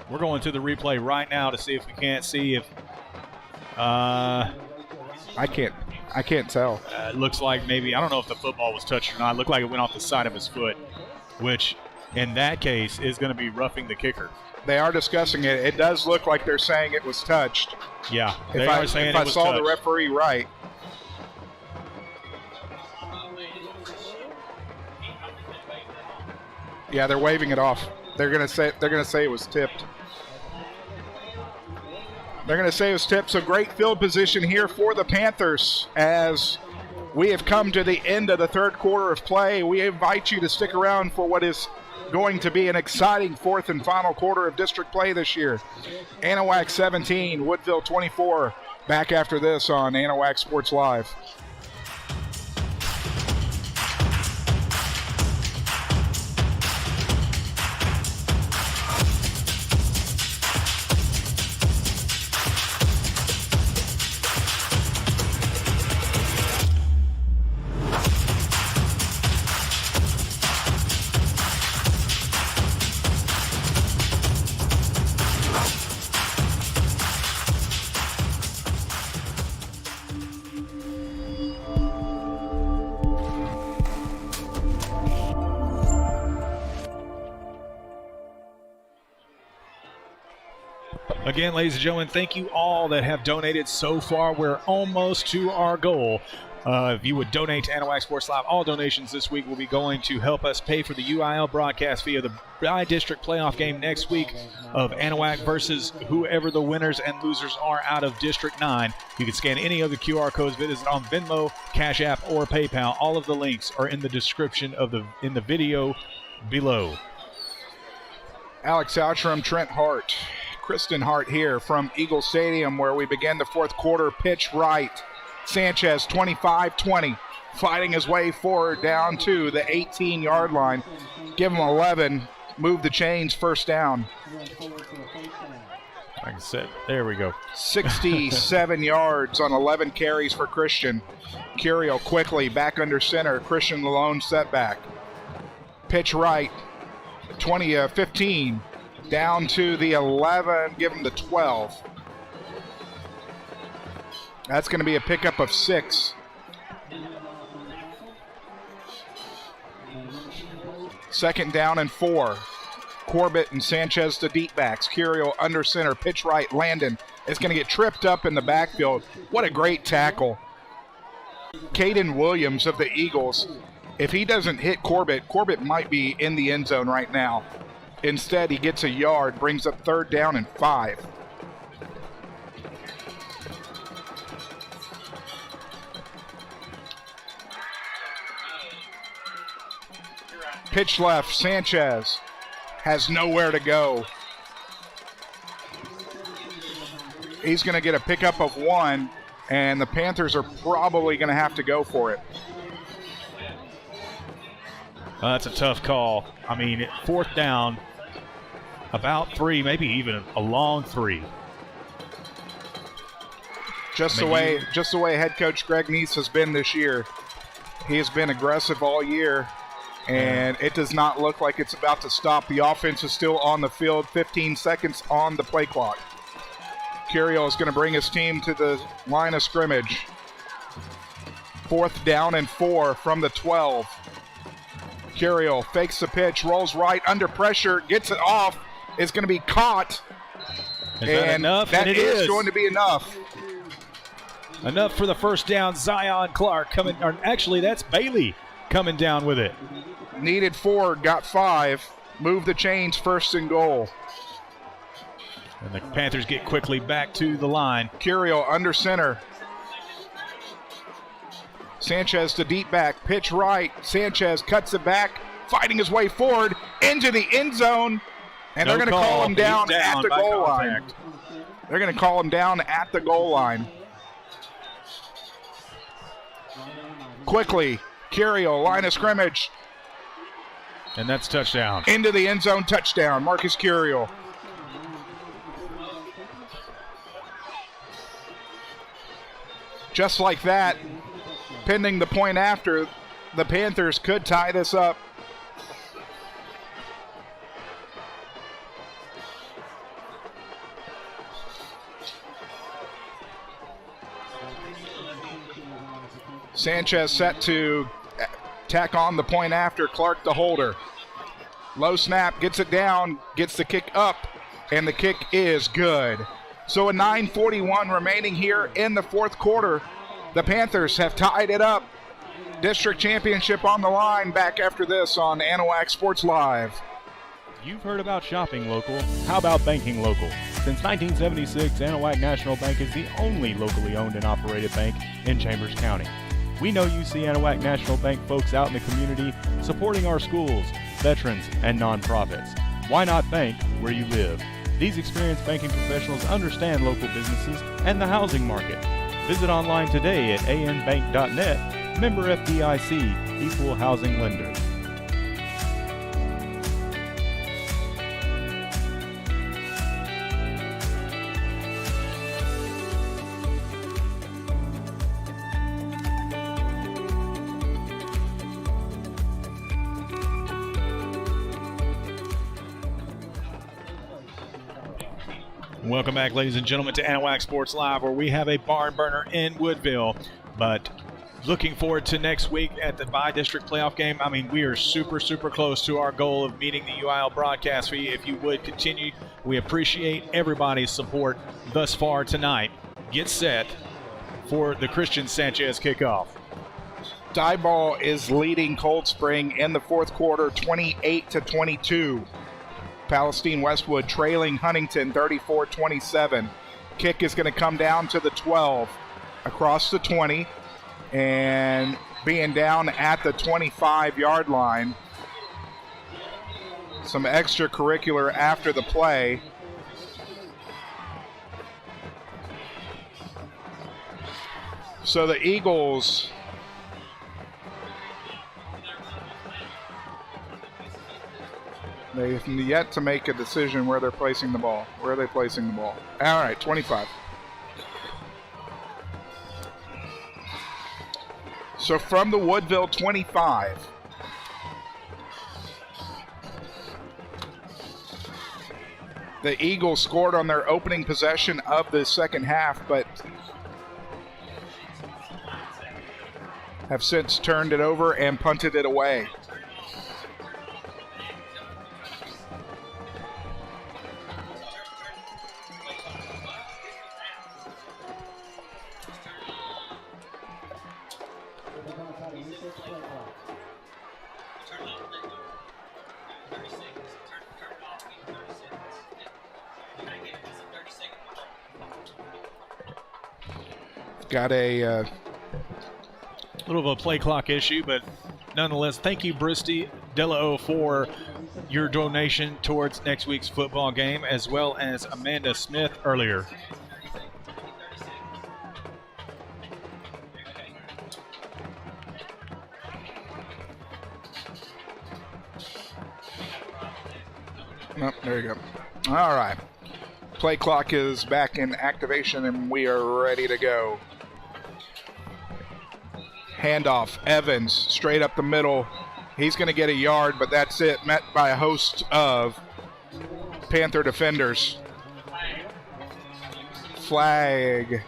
We're going to the replay right now to see if we can't see if. I can't tell. It looks like maybe, I don't know if the football was touched or not. It looked like it went off the side of his foot, which in that case is going to be roughing the kicker. They are discussing it. It does look like they're saying it was touched. Yeah, they are saying it was touched. If I saw the referee right. Yeah, they're waving it off. They're gonna say it was tipped. They're going to say it was tipped. So great field position here for the Panthers as we have come to the end of the 3rd quarter of play. We invite you to stick around for what is going to be an exciting 4th and final quarter of district play this year. Anahuac 17, Woodville 24. Back after this on Anahuac Sports Live. Again, ladies and gentlemen, thank you all that have donated so far. We're almost to our goal. If you would donate to Anahuac Sports Live, all donations this week will be going to help us pay for the UIL broadcast fee of the bi-district playoff game next week of Anahuac versus whoever the winners and losers are out of District 9. You can scan any of the QR codes visit on Venmo, CashApp, or PayPal. All of the links are in the description of in the video below. Alex Outram, Trent Hart, Kristen Hart here from Eagle Stadium, where we begin the fourth quarter. Pitch right. Sanchez, 25-20, fighting his way forward down to the 18-yard line. Give him 11, move the chains, first down. Like I said, there we go. 67 yards on 11 carries for Christian. Curiel quickly back under center. Christian the lone setback. Pitch right. 15 down to the 11, give him the 12. That's going to be a pickup of 6. Second down and 4. Corbett and Sanchez to deep backs. Curiel under center, pitch right. Landon is going to get tripped up in the backfield. What a great tackle. Caden Williams of the Eagles. If he doesn't hit Corbett, Corbett might be in the end zone right now. Instead, he gets a yard, brings up third down and 5. Pitch left, Sanchez has nowhere to go. He's going to get a pickup of 1, and the Panthers are probably going to have to go for it. That's a tough call. I mean, fourth down, about 3, maybe even a long 3. Just the way head coach Greg Neese has been this year. He has been aggressive all year, and it does not look like it's about to stop. The offense is still on the field, 15 seconds on the play clock. Curiel is going to bring his team to the line of scrimmage. Fourth down and 4 from the 12. Curiel fakes the pitch, rolls right, under pressure, gets it off, is going to be caught. Is that enough? That is going to be enough. Enough for the first down. Zion Clark coming, or actually that's Bailey coming down with it. Needed 4, got 5. Move the chains, first and goal. And the Panthers get quickly back to the line. Curiel under center. Sanchez to deep back, pitch right. Sanchez cuts it back, fighting his way forward into the end zone. And they're going to call him down at the goal line. They're going to call him down at the goal line. Quickly, Curiel, line of scrimmage. And that's touchdown. Into the end zone, touchdown. Marcus Curiel. Just like that, pending the point after, the Panthers could tie this up. Sanchez set to tack on the point after. Clark the holder. Low snap, gets it down, gets the kick up, and the kick is good. So a 9:41 remaining here in the fourth quarter. The Panthers have tied it up. District championship on the line. Back after this on Anahuac Sports Live. You've heard about shopping local. How about banking local? Since 1976, Anahuac National Bank is the only locally owned and operated bank in Chambers County. We know you see Anahuac National Bank folks out in the community supporting our schools, veterans, and nonprofits. Why not bank where you live? These experienced banking professionals understand local businesses and the housing market. Visit online today at anbank.net, member FDIC, equal housing lender. Welcome back, ladies and gentlemen, to Anahuac Sports Live, where we have a barn burner in Woodville. But looking forward to next week at the bi-district playoff game. I mean, we are super, super close to our goal of meeting the UIL broadcast fee. If you would continue, we appreciate everybody's support thus far tonight. Get set for the Christian Sanchez kickoff. Diboll is leading Cold Spring in the fourth quarter, 28-22. Palestine Westwood trailing Huntington 34-27. Kick is going to come down to the 12, across the 20, and being down at the 25-yard line. some extracurricular after the play. So the Eagles they've yet to make a decision where they're placing the ball. Where are they placing the ball? All right, 25. So from the Woodville 25, the Eagles scored on their opening possession of the second half, but have since turned it over and punted it away. Got a little of a play clock issue, but nonetheless, thank you, Bristy Delao, for your donation towards next week's football game, as well as Amanda Smith earlier. Oh, there you go. All right. Play clock is back in activation, and we are ready to go. Handoff, Evans, straight up the middle. He's going to get a yard, but that's it. Met by a host of Panther defenders. Flag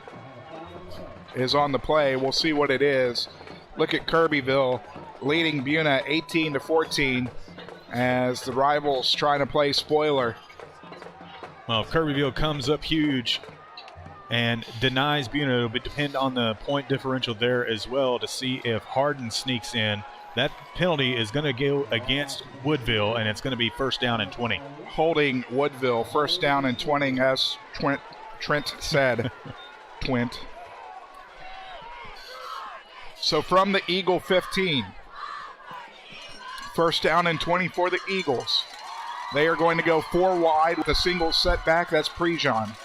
is on the play. We'll see what it is. Look at Kirbyville leading Buna 18-14 as the rivals trying to play spoiler. Well, if Kirbyville comes up huge and denies Buna, it'll depend on the point differential there as well to see if Hardin sneaks in. That penalty is going to go against Woodville, and it's going to be first down and 20. Holding Woodville, first down and 20, as Trent said. Twint. So from the Eagle 15, first down and 20 for the Eagles. They are going to go 4 wide with a single setback. That's Prejean.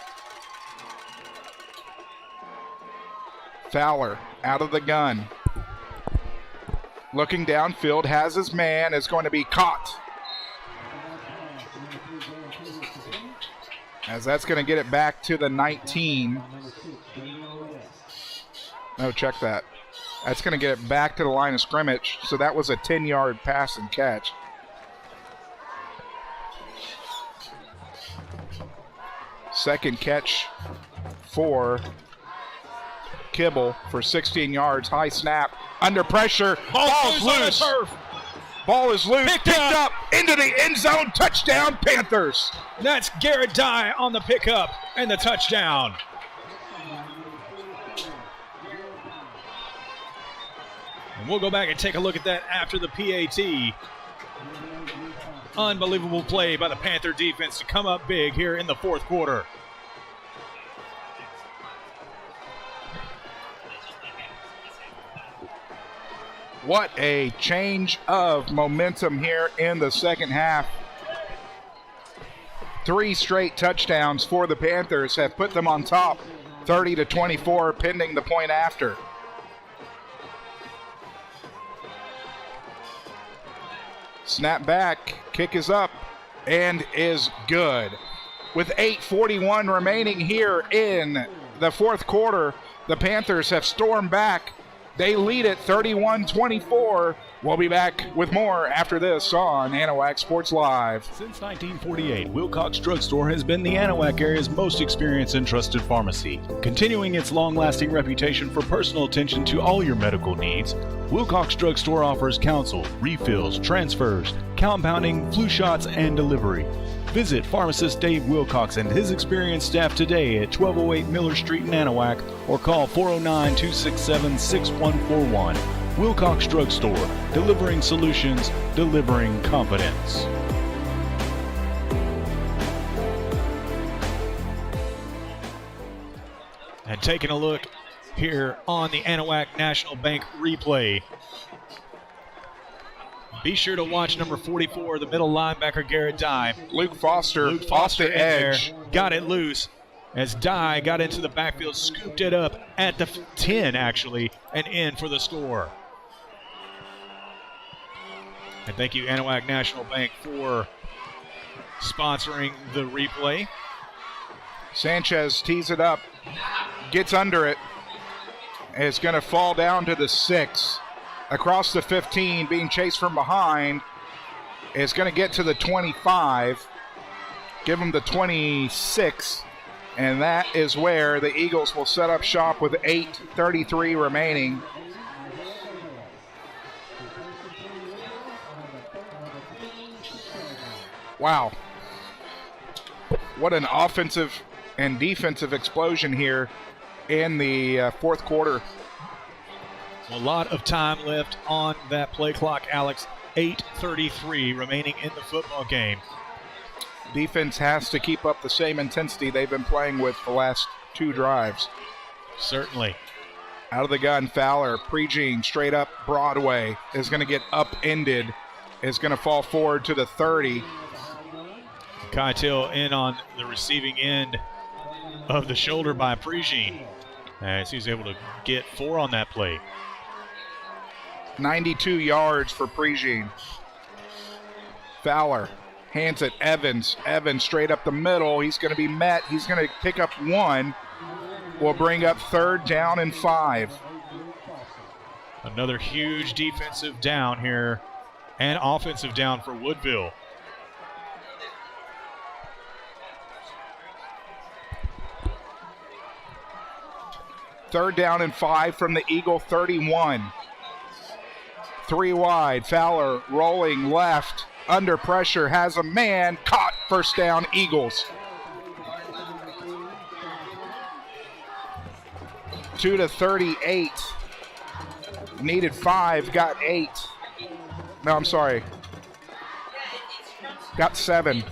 Fowler out of the gun. Looking downfield, has his man, is going to be caught. As that's going to get it back to the 19. No, check that. That's going to get it back to the line of scrimmage. So that was a 10-yard pass and catch. Second catch for Kibble for 16 yards. High snap. Under pressure. Ball's loose. Ball is loose. Picked up into the end zone. Touchdown, Panthers. That's Garrett Dye on the pickup and the touchdown. And we'll go back and take a look at that after the PAT. Unbelievable play by the Panther defense to come up big here in the fourth quarter. What a change of momentum here in the second half. 3 straight touchdowns for the Panthers have put them on top, 30-24, pending the point after. Snap back, kick is up, and is good. With 8:41 remaining here in the fourth quarter, the Panthers have stormed back. They lead it 31-24. We'll be back with more after this on Anahuac Sports Live. Since 1948, Wilcox Drugstore has been the Anahuac area's most experienced and trusted pharmacy. Continuing its long-lasting reputation for personal attention to all your medical needs, Wilcox Drugstore offers counsel, refills, transfers, compounding, flu shots, and delivery. Visit pharmacist Dave Wilcox and his experienced staff today at 1208 Miller Street in Anahuac or call 409-267-6141. Wilcox Drugstore, delivering solutions, delivering confidence. And taking a look here on the Anahuac National Bank replay. Be sure to watch number 44, the middle linebacker, Garrett Dye. Luke Foster off the edge. There, got it loose as Dye got into the backfield, scooped it up at the 10, actually, and in for the score. And thank you, Anahuac National Bank, for sponsoring the replay. Sanchez tees it up, gets under it, and it's going to fall down to the 6. Across the 15, being chased from behind. It's going to get to the 25, give them the 26, and that is where the Eagles will set up shop with 8:33 remaining. Wow. What an offensive and defensive explosion here in the fourth quarter. A lot of time left on that play clock, Alex. 8:33 remaining in the football game. Defense has to keep up the same intensity they've been playing with the last 2 drives. Certainly. Out of the gun, Fowler, Prejean, straight up Broadway, is going to get upended, is going to fall forward to the 30. Keitel in on the receiving end of the shoulder by Prejean, as he's able to get 4 on that play. 92 yards for Prejean. Fowler hands it Evans. Evans straight up the middle. He's going to be met. He's going to pick up 1. Will bring up 3rd down and 5. Another huge defensive down here and offensive down for Woodville. Third down and 5 from the Eagle 31. 3 wide. Fowler rolling left. Under pressure. Has a man. Caught. First down, Eagles. 2 to 38. Needed 5. Got 8. No, I'm sorry. Got 7.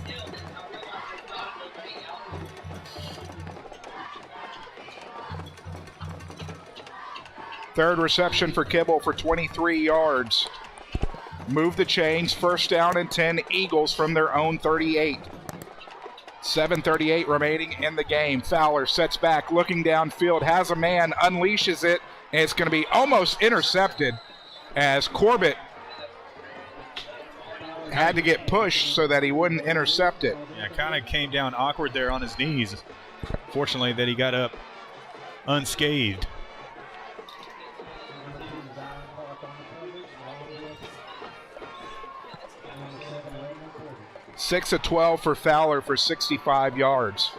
Third reception for Kibble for 23 yards. Move the chains. First down and 10. Eagles from their own 38. 7:38 remaining in the game. Fowler sets back, looking downfield, has a man, unleashes it, and it's going to be almost intercepted as Corbett had to get pushed so that he wouldn't intercept it. Yeah, kind of came down awkward there on his knees. Fortunately that he got up unscathed. Six of 12 for Fowler for 65 yards.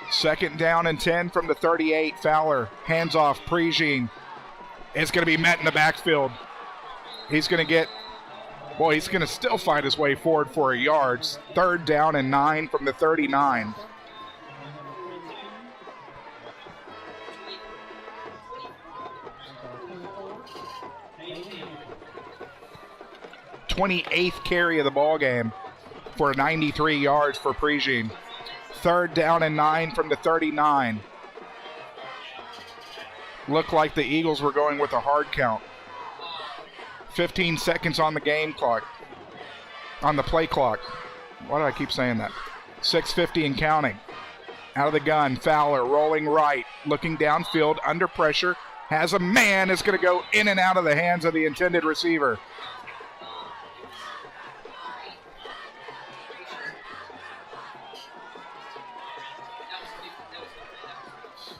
Second down and 10 from the 38. Fowler hands off. Prejean is going to be met in the backfield. He's going to get, boy, he's going to still find his way forward for a yard. Third down and 9 from the 39. th carry of the ball game for 93 yards for Prejean. Third down and 9 from the 39. Looked like the Eagles were going with a hard count. 15 seconds on the game clock, on the play clock. Why do I keep saying that? 6:50 and counting. Out of the gun, Fowler rolling right, looking downfield, under pressure, has a man, is going to go in and out of the hands of the intended receiver.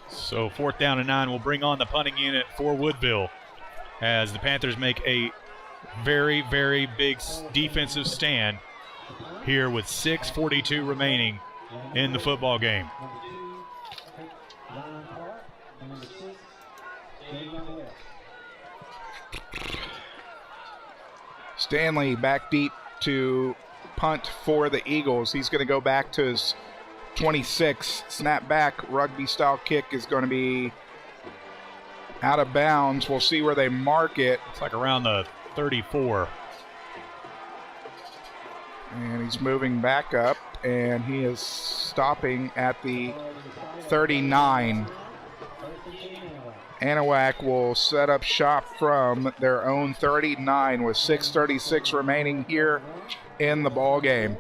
So 4th down and 9 will bring on the punting unit for Woodville as the Panthers make a very, very big defensive stand here with 6:42 remaining in the football game. Stanley back deep to punt for the Eagles. He's going to go back to his 26. Snap back, rugby style kick is going to be out of bounds. We'll see where they mark it. It's like around the 34. And he's moving back up, and he is stopping at the 39. Anahuac will set up shop from their own 39 with 6:36 remaining here in the ball game.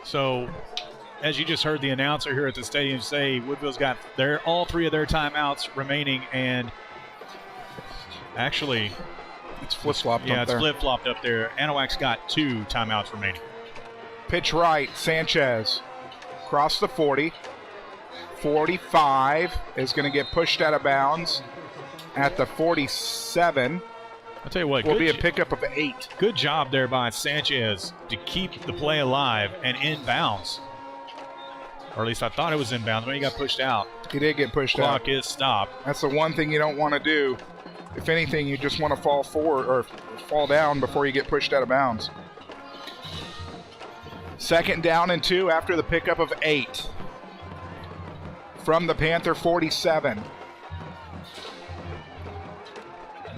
So, as you just heard the announcer here at the stadium say, Woodville's got all three of their timeouts remaining, and actually, it's flip-flopped up there. Yeah, it's flip-flopped up there. Anahuac's got 2 timeouts remaining. Pitch right, Sanchez. Across the 40. 45 is going to get pushed out of bounds at the 47. I'll tell you what, will be a pickup of 8. Good job there by Sanchez to keep the play alive and in bounds. Or at least I thought it was in bounds when he got pushed out. He did get pushed out. Clock is stopped. That's the one thing you don't want to do. If anything, you just want to fall forward or fall down before you get pushed out of bounds. 2nd down and 2 after the pickup of 8. From the Panther 47.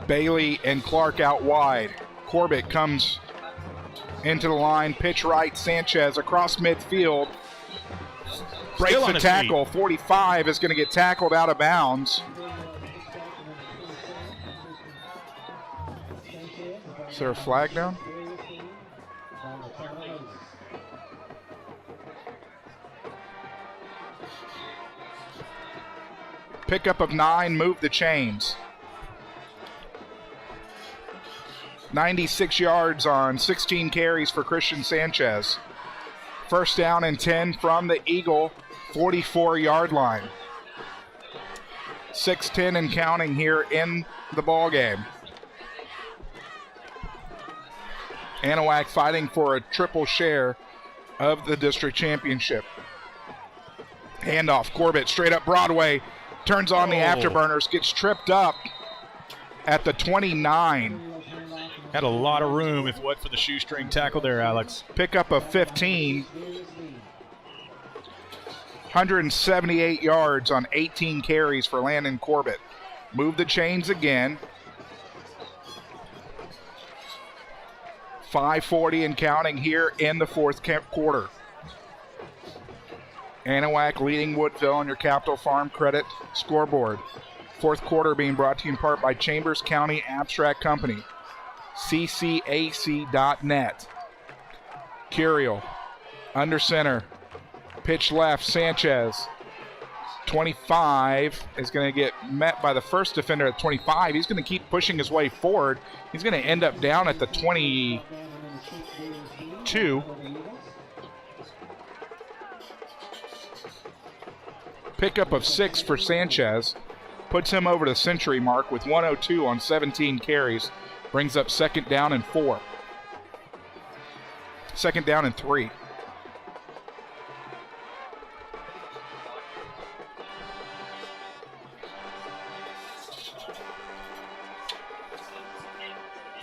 Bailey and Clark out wide. Corbett comes into the line. Pitch right, Sanchez across midfield. Breaks the tackle. 45 is going to get tackled out of bounds. Is there a flag down? Pickup of 9, move the chains. 96 yards on 16 carries for Christian Sanchez. 1st down and 10 from the Eagle 44-yard line. 6:10 and counting here in the ball game. Anahuac fighting for a triple share of the district championship. Handoff, Corbett straight up Broadway, turns on the afterburners, gets tripped up at the 29. Had a lot of room if it wasn't for the shoestring tackle there, Alex. Pickup of 15. 178 yards on 18 carries for Landon Corbett. Move the chains again. 5:40 and counting here in the 4th quarter. Anahuac leading Woodville on your Capital Farm Credit scoreboard. 4th quarter being brought to you in part by Chambers County Abstract Company. CCAC.net. Curiel under center. Pitch left, Sanchez. 25 is going to get met by the first defender at 25. He's going to keep pushing his way forward. He's going to end up down at the 22. Pickup of 6 for Sanchez. Puts him over the century mark with 102 on 17 carries. Brings up 2nd down and 4. 2nd down and 3.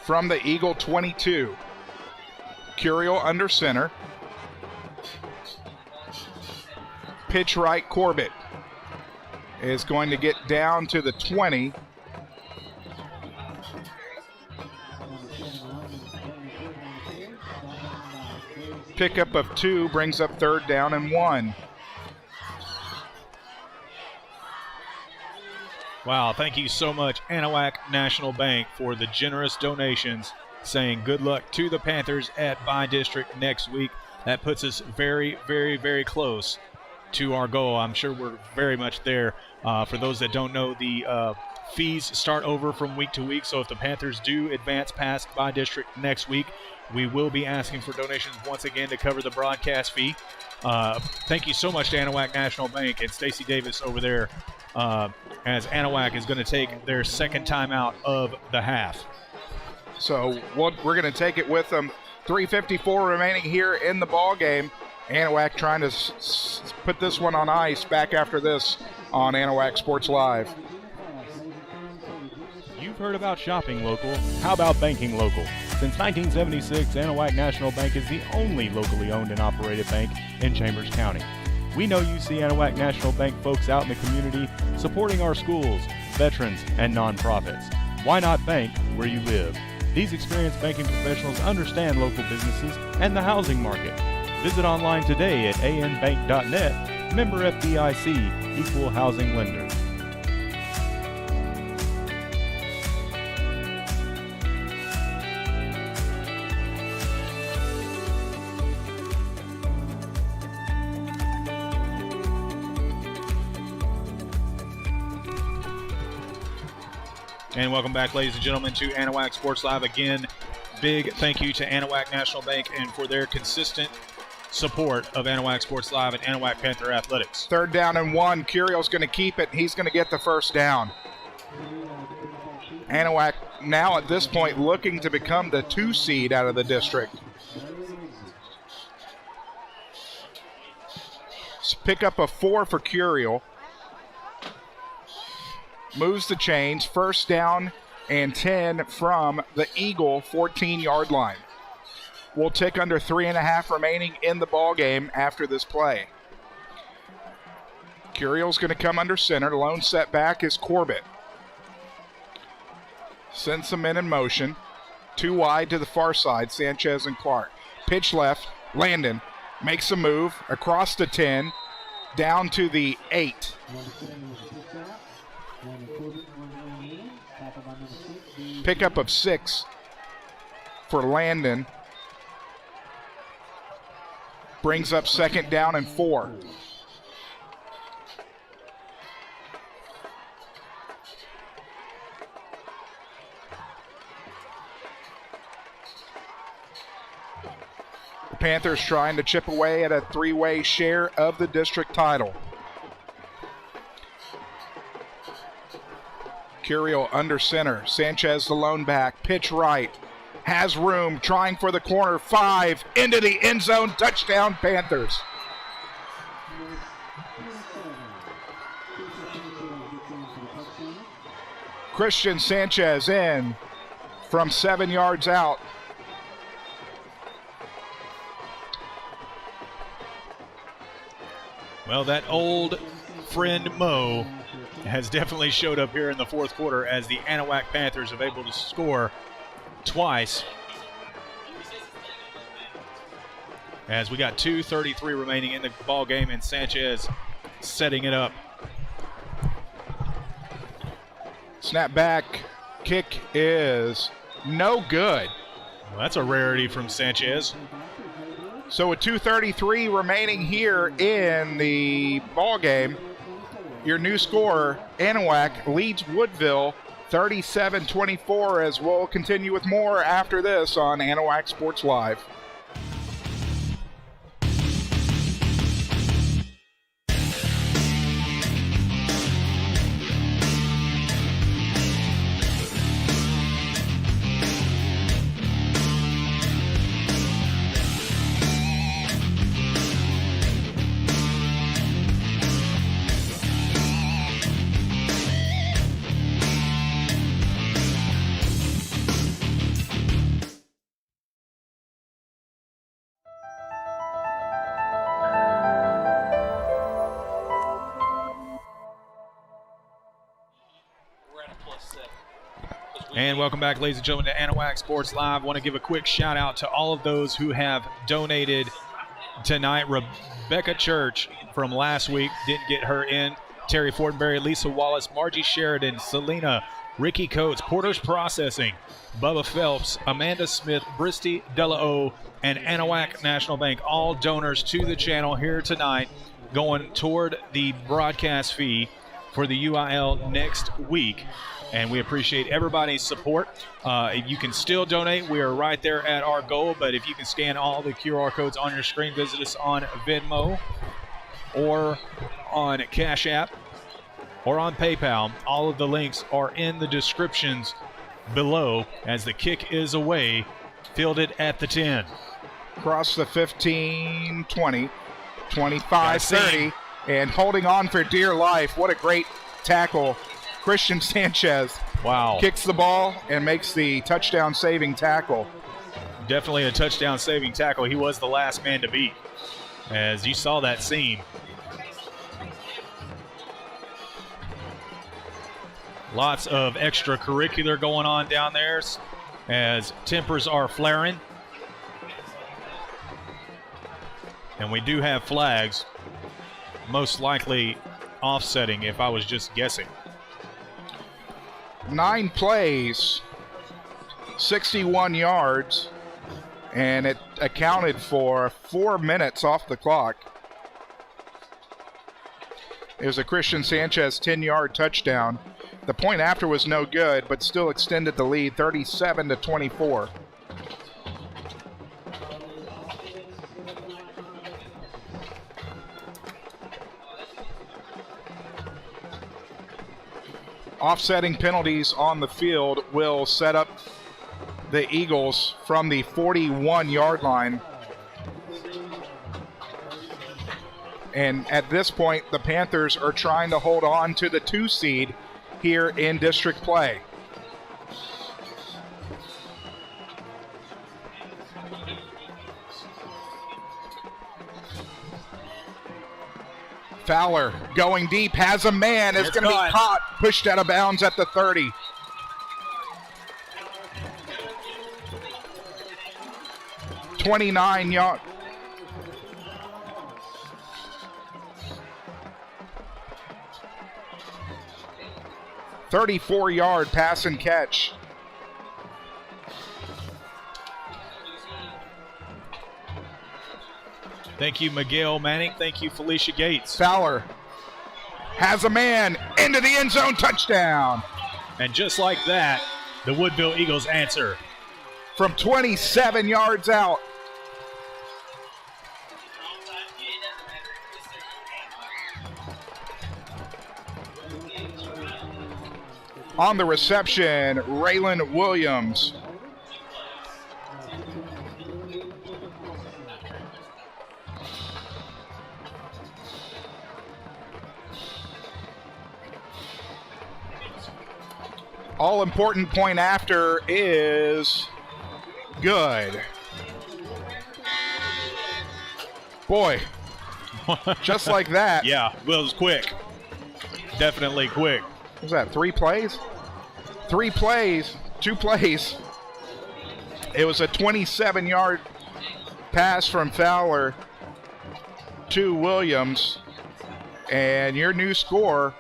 From the Eagle 22. Curiel under center. Pitch right, Corbett is going to get down to the 20. Pickup of 2 brings up 3rd down and 1. Wow, thank you so much, Anahuac National Bank, for the generous donations, saying good luck to the Panthers at By District next week. That puts us very, very, very close to our goal. I'm sure we're very much there. For those that don't know, the fees start over from week to week, so if the Panthers do advance past By District next week, we will be asking for donations once again to cover the broadcast fee. Thank you so much to Anahuac National Bank and Stacey Davis over there, as Anahuac is going to take their 2nd timeout of the half. So we're going to take it with them. 3:54 remaining here in the ball game. Anahuac trying to put this one on ice. Back after this on Anahuac Sports Live. You've heard about shopping local. How about banking local? Since 1976, Anahuac National Bank is the only locally owned and operated bank in Chambers County. We know you see Anahuac National Bank folks out in the community supporting our schools, veterans, and nonprofits. Why not bank where you live? These experienced banking professionals understand local businesses and the housing market. Visit online today at anbank.net, member FDIC, equal housing lender. And welcome back, ladies and gentlemen, to Anahuac Sports Live. Again, big thank you to Anahuac National Bank and for their consistent support of Anahuac Sports Live and Anahuac Panther Athletics. 3rd down and 1. Curiel's going to keep it. He's going to get the first down. Anahuac now at this point looking to become the 2 seed out of the district. Pick up a 4 for Curiel. Moves the chains. 1st down and 10 from the Eagle 14-yard line. We'll tick under 3.5 remaining in the ball game after this play. Curiel's going to come under center. The lone setback is Corbett. Sends some men in motion. 2 wide to the far side, Sanchez and Clark. Pitch left, Landon makes a move across the 10, down to the 8. Pickup of 6 for Landon. Brings up 2nd down and 4. The Panthers trying to chip away at a 3-way share of the district title. Curiel under center. Sanchez the lone back. Pitch right. Has room. Trying for the corner. 5. Into the end zone. Touchdown Panthers. Christian Sanchez in from 7 yards out. Well, that old friend Mo has definitely showed up here in the 4th quarter as the Anahuac Panthers have able to score twice. As we got 2:33 remaining in the ball game, and Sanchez setting it up. Snap back. Kick is no good. Well, that's a rarity from Sanchez. So with 2:33 remaining here in the ball game, your new score, Anahuac leads Woodville 37-24, as we'll continue with more after this on Anahuac Sports Live. And welcome back, ladies and gentlemen, to Anahuac Sports Live. Want to give a quick shout out to all of those who have donated tonight. Rebecca Church from last week didn't get her in. Terry Fortenberry, Lisa Wallace, Margie Sheridan, Selena, Ricky Coates, Porter's Processing, Bubba Phelps, Amanda Smith, Bristy Delao, and Anahuac National Bank, all donors to the channel here tonight, going toward the broadcast fee for the UIL next week. And we appreciate everybody's support. You can still donate. We are right there at our goal. But if you can scan all the QR codes on your screen, visit us on Venmo or on CashApp or on PayPal. All of the links are in the descriptions below as the kick is away, fielded at the 10. Across the 15, 20, 25, 30, and holding on for dear life. What a great tackle. Christian Sanchez kicks the ball and makes the touchdown-saving tackle. Definitely a touchdown-saving tackle. He was the last man to beat, as you saw that scene. Lots of extracurricular going on down there. as tempers are flaring. And we do have flags, most likely offsetting if I was just guessing. 9 plays, 61 yards, and it accounted for 4 minutes off the clock. It was a Christian Sanchez 10-yard touchdown. The point after was no good, but still extended the lead, 37-24. Offsetting penalties on the field will set up the Eagles from the 41-yard line. And at this point, the Panthers are trying to hold on to the 2 seed here in district play. Fowler going deep, has a man, is going to be caught, pushed out of bounds at the 30. (29-yard). 34-yard pass and catch. Thank you, Miguel Manning. Thank you, Felicia Gates. Fowler has a man into the end zone, touchdown. And just like that, the Woodville Eagles answer. From 27 yards out. On the reception, Raylan Williams. All important point after is good. Boy, just like that. Yeah, well, it was quick. Definitely quick. What was that, 3 plays? 3 plays, 2 plays. It was a 27-yard pass from Fowler to Williams. And your new score,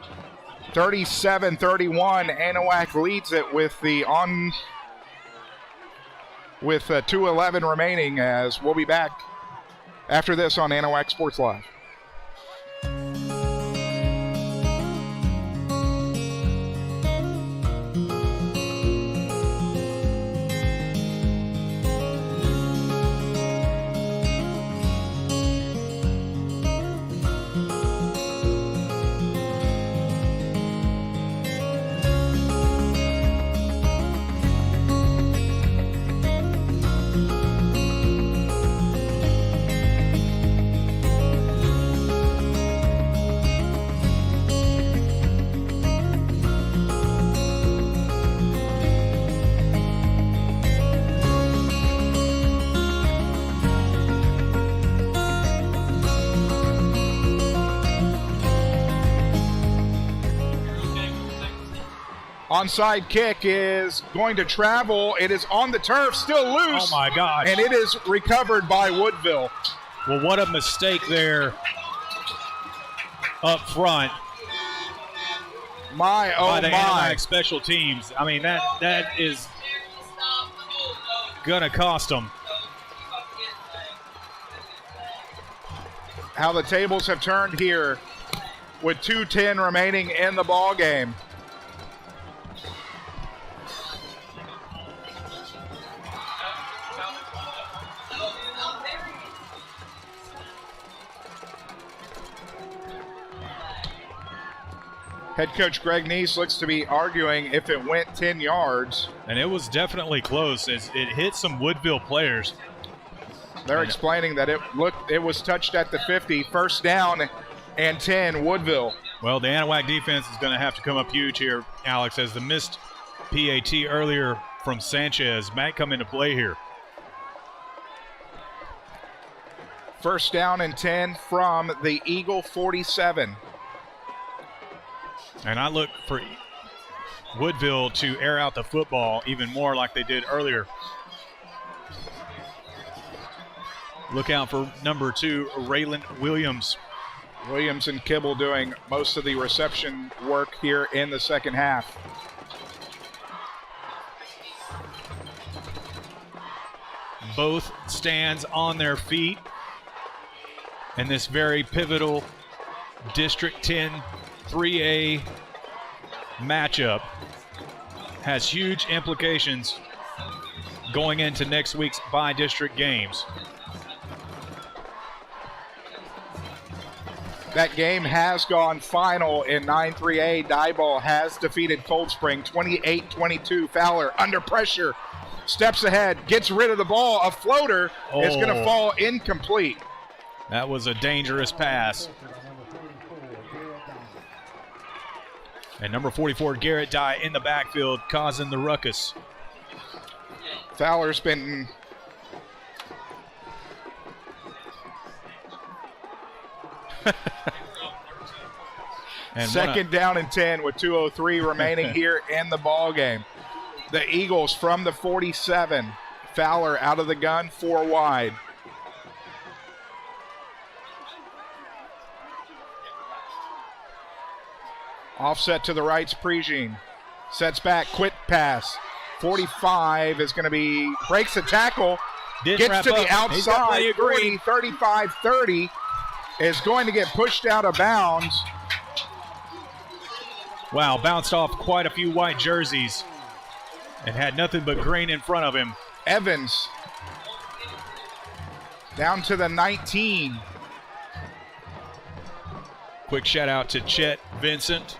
37-31. Anahuac leads it with 2:11 remaining, as we'll be back after this on Anahuac Sports Live. Onside kick is going to travel. It is on the turf, still loose. Oh, my gosh. And it is recovered by Woodville. Well, what a mistake there up front. By the Anahuac special teams. I mean, that is going to cost them. How the tables have turned here with 2:10 remaining in the ball game. Head coach Greg Neese looks to be arguing if it went 10 yards. And it was definitely close as it hit some Woodville players. They're explaining that it was touched at the 50, first down and 10, Woodville. Well, the Anahuac defense is going to have to come up huge here, Alex, as the missed PAT earlier from Sanchez might come into play here. First down and 10 from the Eagle 47. And I look for Woodville to air out the football even more like they did earlier. Look out for number 2, Raylan Williams. Williams and Kibble doing most of the reception work here in the second half. Both stands on their feet in this very pivotal District 10 3A matchup. Has huge implications going into next week's by-district games. That game has gone final in 9-3A. Diboll has defeated Cold Spring 28-22. Fowler under pressure, steps ahead, gets rid of the ball. A floater is going to fall incomplete. That was a dangerous pass. And number 44, Garrett Dye in the backfield, causing the ruckus. Fowler's been and second down and 10 with 2:03 remaining here in the ball game. The Eagles from the 47. Fowler out of the gun, 4 wide. Offset to the right's Prejean. Sets back, quick pass. 45 is going to be, breaks the tackle, gets to the outside, 40, 35, 30, is going to get pushed out of bounds. Wow, bounced off quite a few white jerseys and had nothing but green in front of him. Evans down to the 19. Quick shout out to Chet Vincent,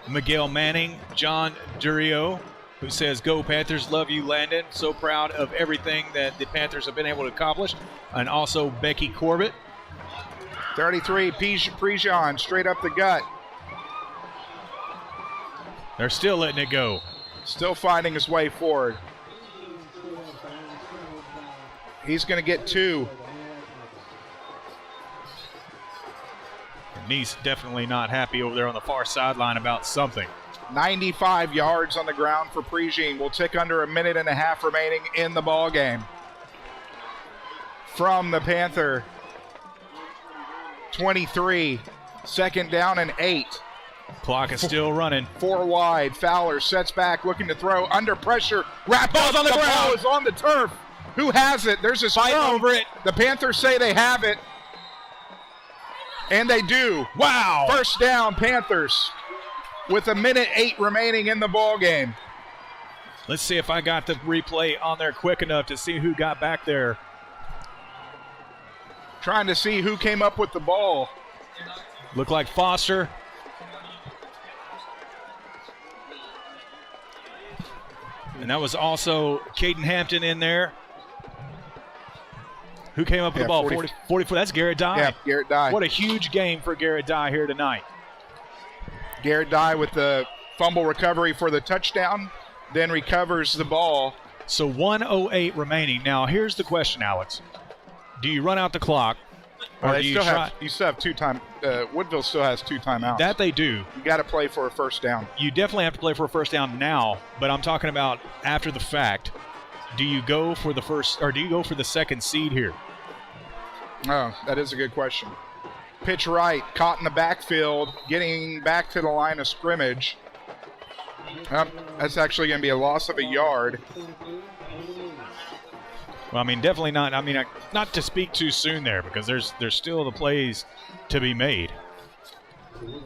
Miguel Manning, John Durio, who says, "Go Panthers, love you, Landon. So proud of everything that the Panthers have been able to accomplish." And also Becky Corbett. 33, Prejean straight up the gut. They're still letting it go. Still finding his way forward. He's going to get 2. Nice definitely not happy over there on the far sideline about something. 95 yards on the ground for Prejean. We'll tick under a minute and a half remaining in the ball game. From the Panther 23, second down and 8. Clock is still running. 4 wide. Fowler sets back, looking to throw, under pressure. Wrapped Ball's up. on the ground. Ball is on the turf. Who has it? There's a Fight over it. The Panthers say they have it. And they do. Wow. First down, Panthers, with a minute 8 remaining in the ball game. Let's see if I got the replay on there quick enough to see who got back there. Trying to see who came up with the ball. Looked like Foster. And that was also Caden Hampton in there. Who came up with the ball? 40. That's Garrett Dye. Yeah, Garrett Dye. What a huge game for Garrett Dye here tonight. Garrett Dye with the fumble recovery for the touchdown, then recovers the ball. So 1:08 remaining. Now, here's the question, Alex. Do you run out the clock? Or do you try? You still have 2 time. Woodville still has 2 timeouts. That they do. You got to play for a first down. You definitely have to play for a first down now, but I'm talking about after the fact. Do you go for the first, or do you go for the second seed here? Oh, that is a good question. Pitch right, caught in the backfield, getting back to the line of scrimmage. That's actually going to be a loss of a yard. Well, I mean, definitely not. I mean, not to speak too soon there because there's still the plays to be made.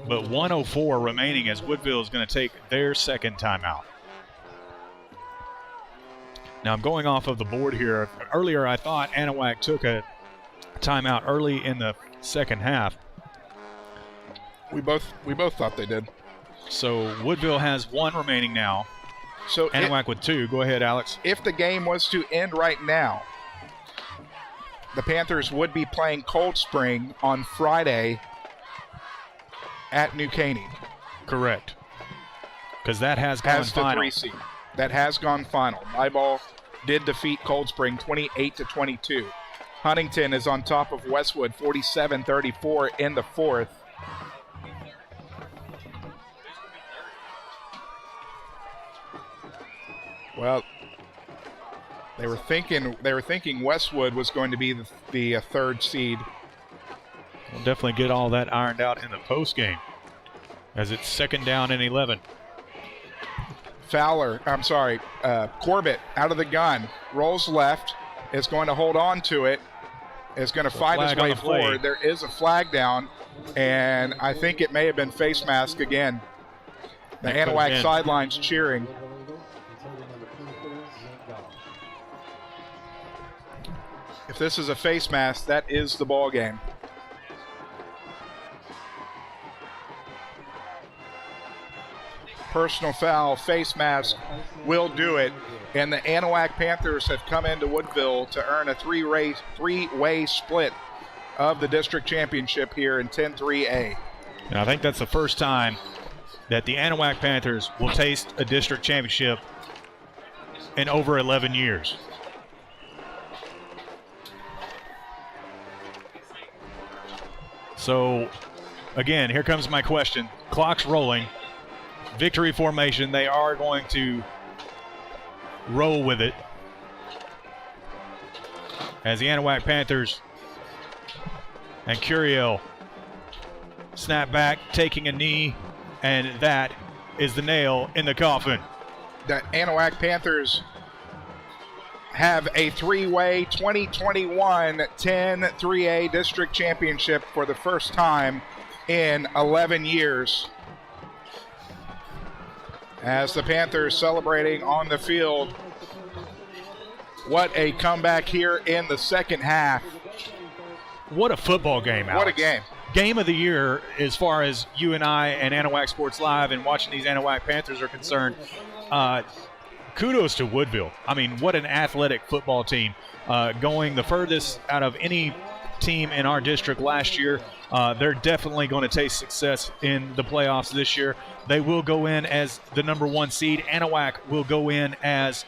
But 1:04 remaining as Woodville is going to take their second timeout. Now, I'm going off of the board here. Earlier, I thought Anahuac took a timeout early in the second half. We both thought they did. So Woodville has 1 remaining now. So Anahuac with 2. Go ahead, Alex. If the game was to end right now, the Panthers would be playing Cold Spring on Friday at New Caney. Correct. Because that has gone As the final. 3 seed. That has gone final. Diboll did defeat Cold Spring 28-22. Huntington is on top of Westwood 47-34 in the 4th. Well, they were thinking Westwood was going to be the third seed. We'll definitely get all that ironed out in the post game, as it's 2nd down and 11. Corbett out of the gun, rolls left, is going to hold on to it, is going to find his way forward. There is a flag down, and I think it may have been face mask again. The Anahuac sidelines cheering. If this is a face mask, that is the ball game. Personal foul, face mask will do it. And the Anahuac Panthers have come into Woodville to earn a three-way split of the district championship here in 10-3A. And I think that's the first time that the Anahuac Panthers will taste a district championship in over 11 years. So, again, here comes my question. Clock's rolling. Victory formation. They are going to roll with it as the Anahuac Panthers and Curiel snap back, taking a knee, and that is the nail in the coffin. The Anahuac Panthers have a three-way 2021 10-3A district championship for the first time in 11 years. As the Panthers celebrating on the field. What a comeback here in the second half. What a football game, Alex. What a game. Game of the year as far as you and I and Anahuac Sports Live and watching these Anahuac Panthers are concerned. Kudos to Woodville. I mean, what an athletic football team. Going the furthest out of any team in our district last year. They're definitely going to taste success in the playoffs this year. They will go in as the number 1 seed. Anahuac will go in as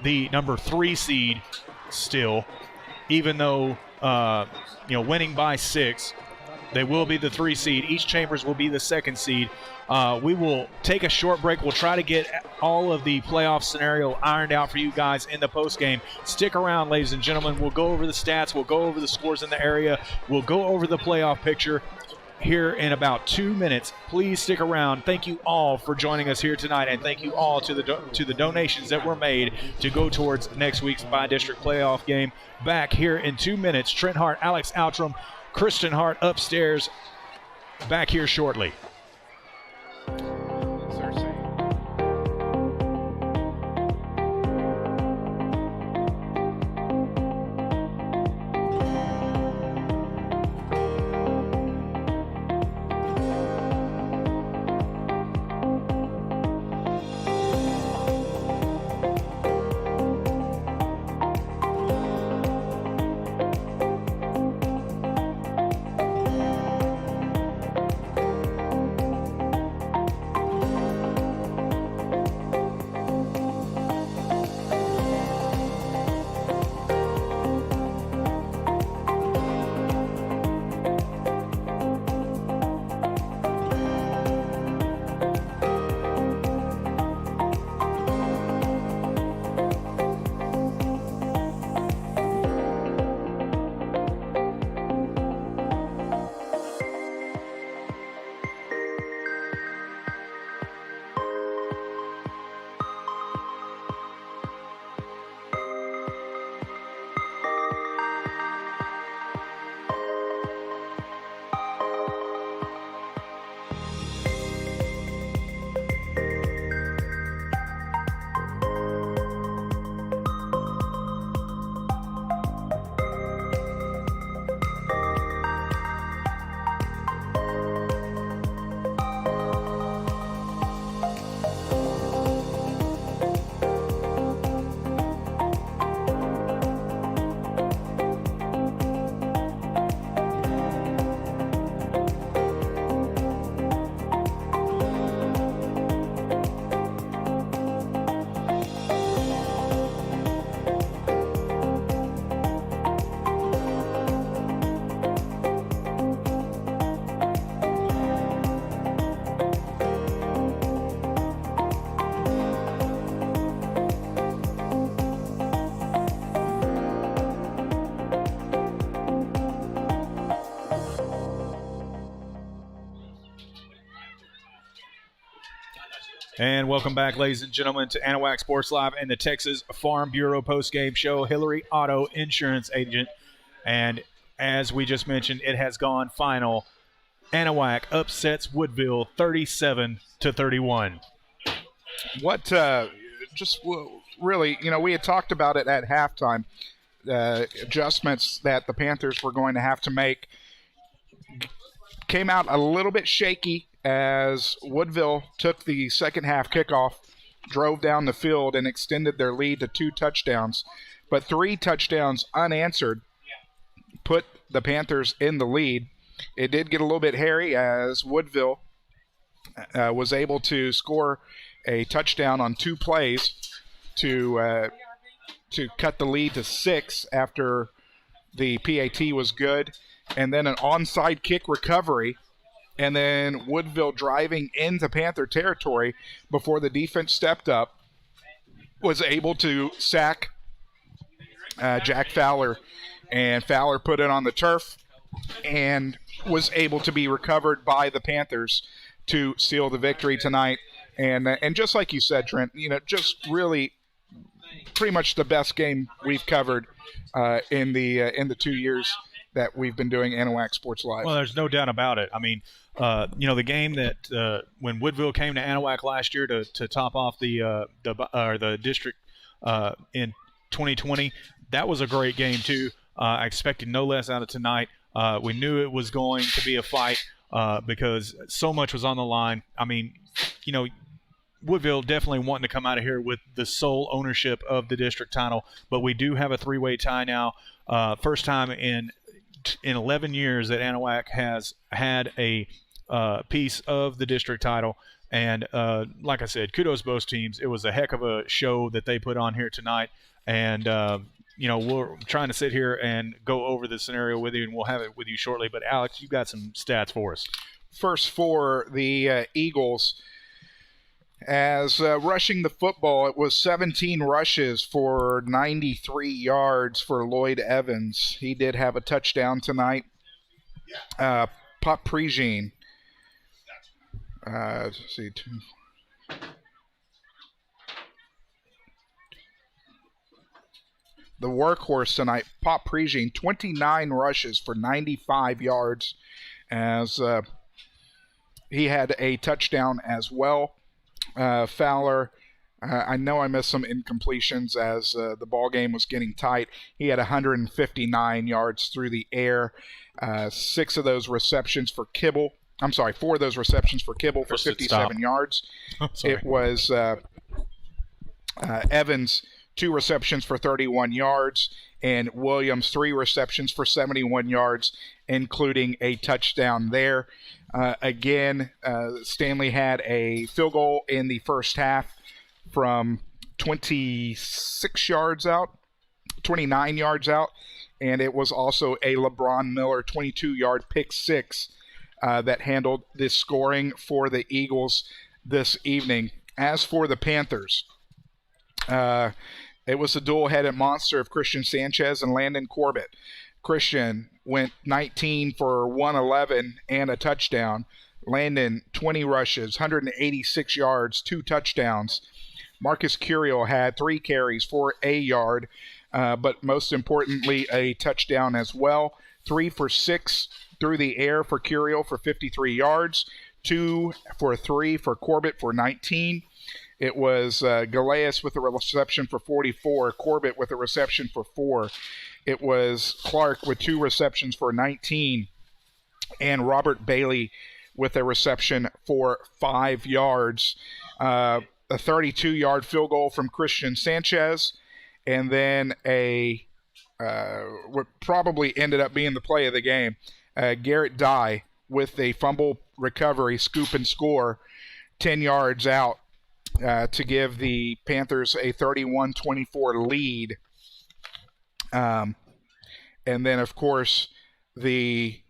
the number 3 seed still, even though winning by 6. They will be the 3 seed. East Chambers will be the 2nd seed. We will take a short break. We'll try to get all of the playoff scenario ironed out for you guys in the postgame. Stick around, ladies and gentlemen. We'll go over the stats. We'll go over the scores in the area. We'll go over the playoff picture here in about 2 minutes. Please stick around. Thank you all for joining us here tonight, and thank you all to the donations that were made to go towards next week's bi-district playoff game. Back here in 2 minutes. Trent Hart, Alex Outram, Kristen Hart upstairs. Back here shortly. And welcome back, ladies and gentlemen, to Anahuac Sports Live and the Texas Farm Bureau postgame show. Hillary Auto Insurance Agent. And as we just mentioned, it has gone final. Anahuac upsets Woodville 37-31. What just really, we had talked about it at halftime. Adjustments that the Panthers were going to have to make came out a little bit shaky as Woodville took the second half kickoff, drove down the field, and extended their lead to 2 touchdowns. But 3 touchdowns unanswered put the Panthers in the lead. It did get a little bit hairy as Woodville was able to score a touchdown on 2 plays to cut the lead to 6 after the PAT was good, and then an onside kick recovery, and then Woodville driving into Panther territory before the defense stepped up, was able to sack Jack Fowler, and Fowler put it on the turf and was able to be recovered by the Panthers to seal the victory tonight. And just like you said, Trent, just really pretty much the best game we've covered in the 2 years that we've been doing Anahuac Sports Live. Well, there's no doubt about it. I mean, the game that when Woodville came to Anahuac last year to top off the district in 2020, that was a great game too. I expected no less out of tonight. We knew it was going to be a fight because so much was on the line. I mean, Woodville definitely wanting to come out of here with the sole ownership of the district title, but we do have a 3-way tie now. First time in 11 years that Anahuac has had a piece of the district title. And like I said, kudos both teams. It was a heck of a show that they put on here tonight. And, we're trying to sit here and go over the scenario with you, and we'll have it with you shortly. But, Alex, you've got some stats for us. First for the Eagles. As rushing the football, it was 17 rushes for 93 yards for Lloyd Evans. He did have a touchdown tonight. Pop Prejean. Let's see. The workhorse tonight, Pop Prejean, 29 rushes for 95 yards as he had a touchdown as well. Fowler, I know I missed some incompletions as the ball game was getting tight. He had 159 yards through the air. 4 of those receptions for Kibble for 57 yards. It was Evans, 2 receptions for 31 yards, and Williams, 3 receptions for 71 yards, including a touchdown there. Again, Stanley had a field goal in the first half from 29 yards out, and it was also a LeBron Miller 22-yard pick 6 that handled the scoring for the Eagles this evening. As for the Panthers, it was a dual-headed monster of Christian Sanchez and Landon Corbett. Christian went 19 for 111 and a touchdown. Landon, 20 rushes, 186 yards, 2 touchdowns. Marcus Curiel had 3 carries for a yard, but most importantly, a touchdown as well. 3 for 6 through the air for Curiel for 53 yards. 2 for 3 for Corbett for 19. It was Galeas with a reception for 44, Corbett with a reception for 4. It was Clark with 2 receptions for 19, and Robert Bailey with a reception for 5 yards. A 32-yard field goal from Christian Sanchez, and then what probably ended up being the play of the game, Garrett Dye with a fumble recovery, scoop and score, 10 yards out. To give the Panthers a 31-24 lead. And then, of course, the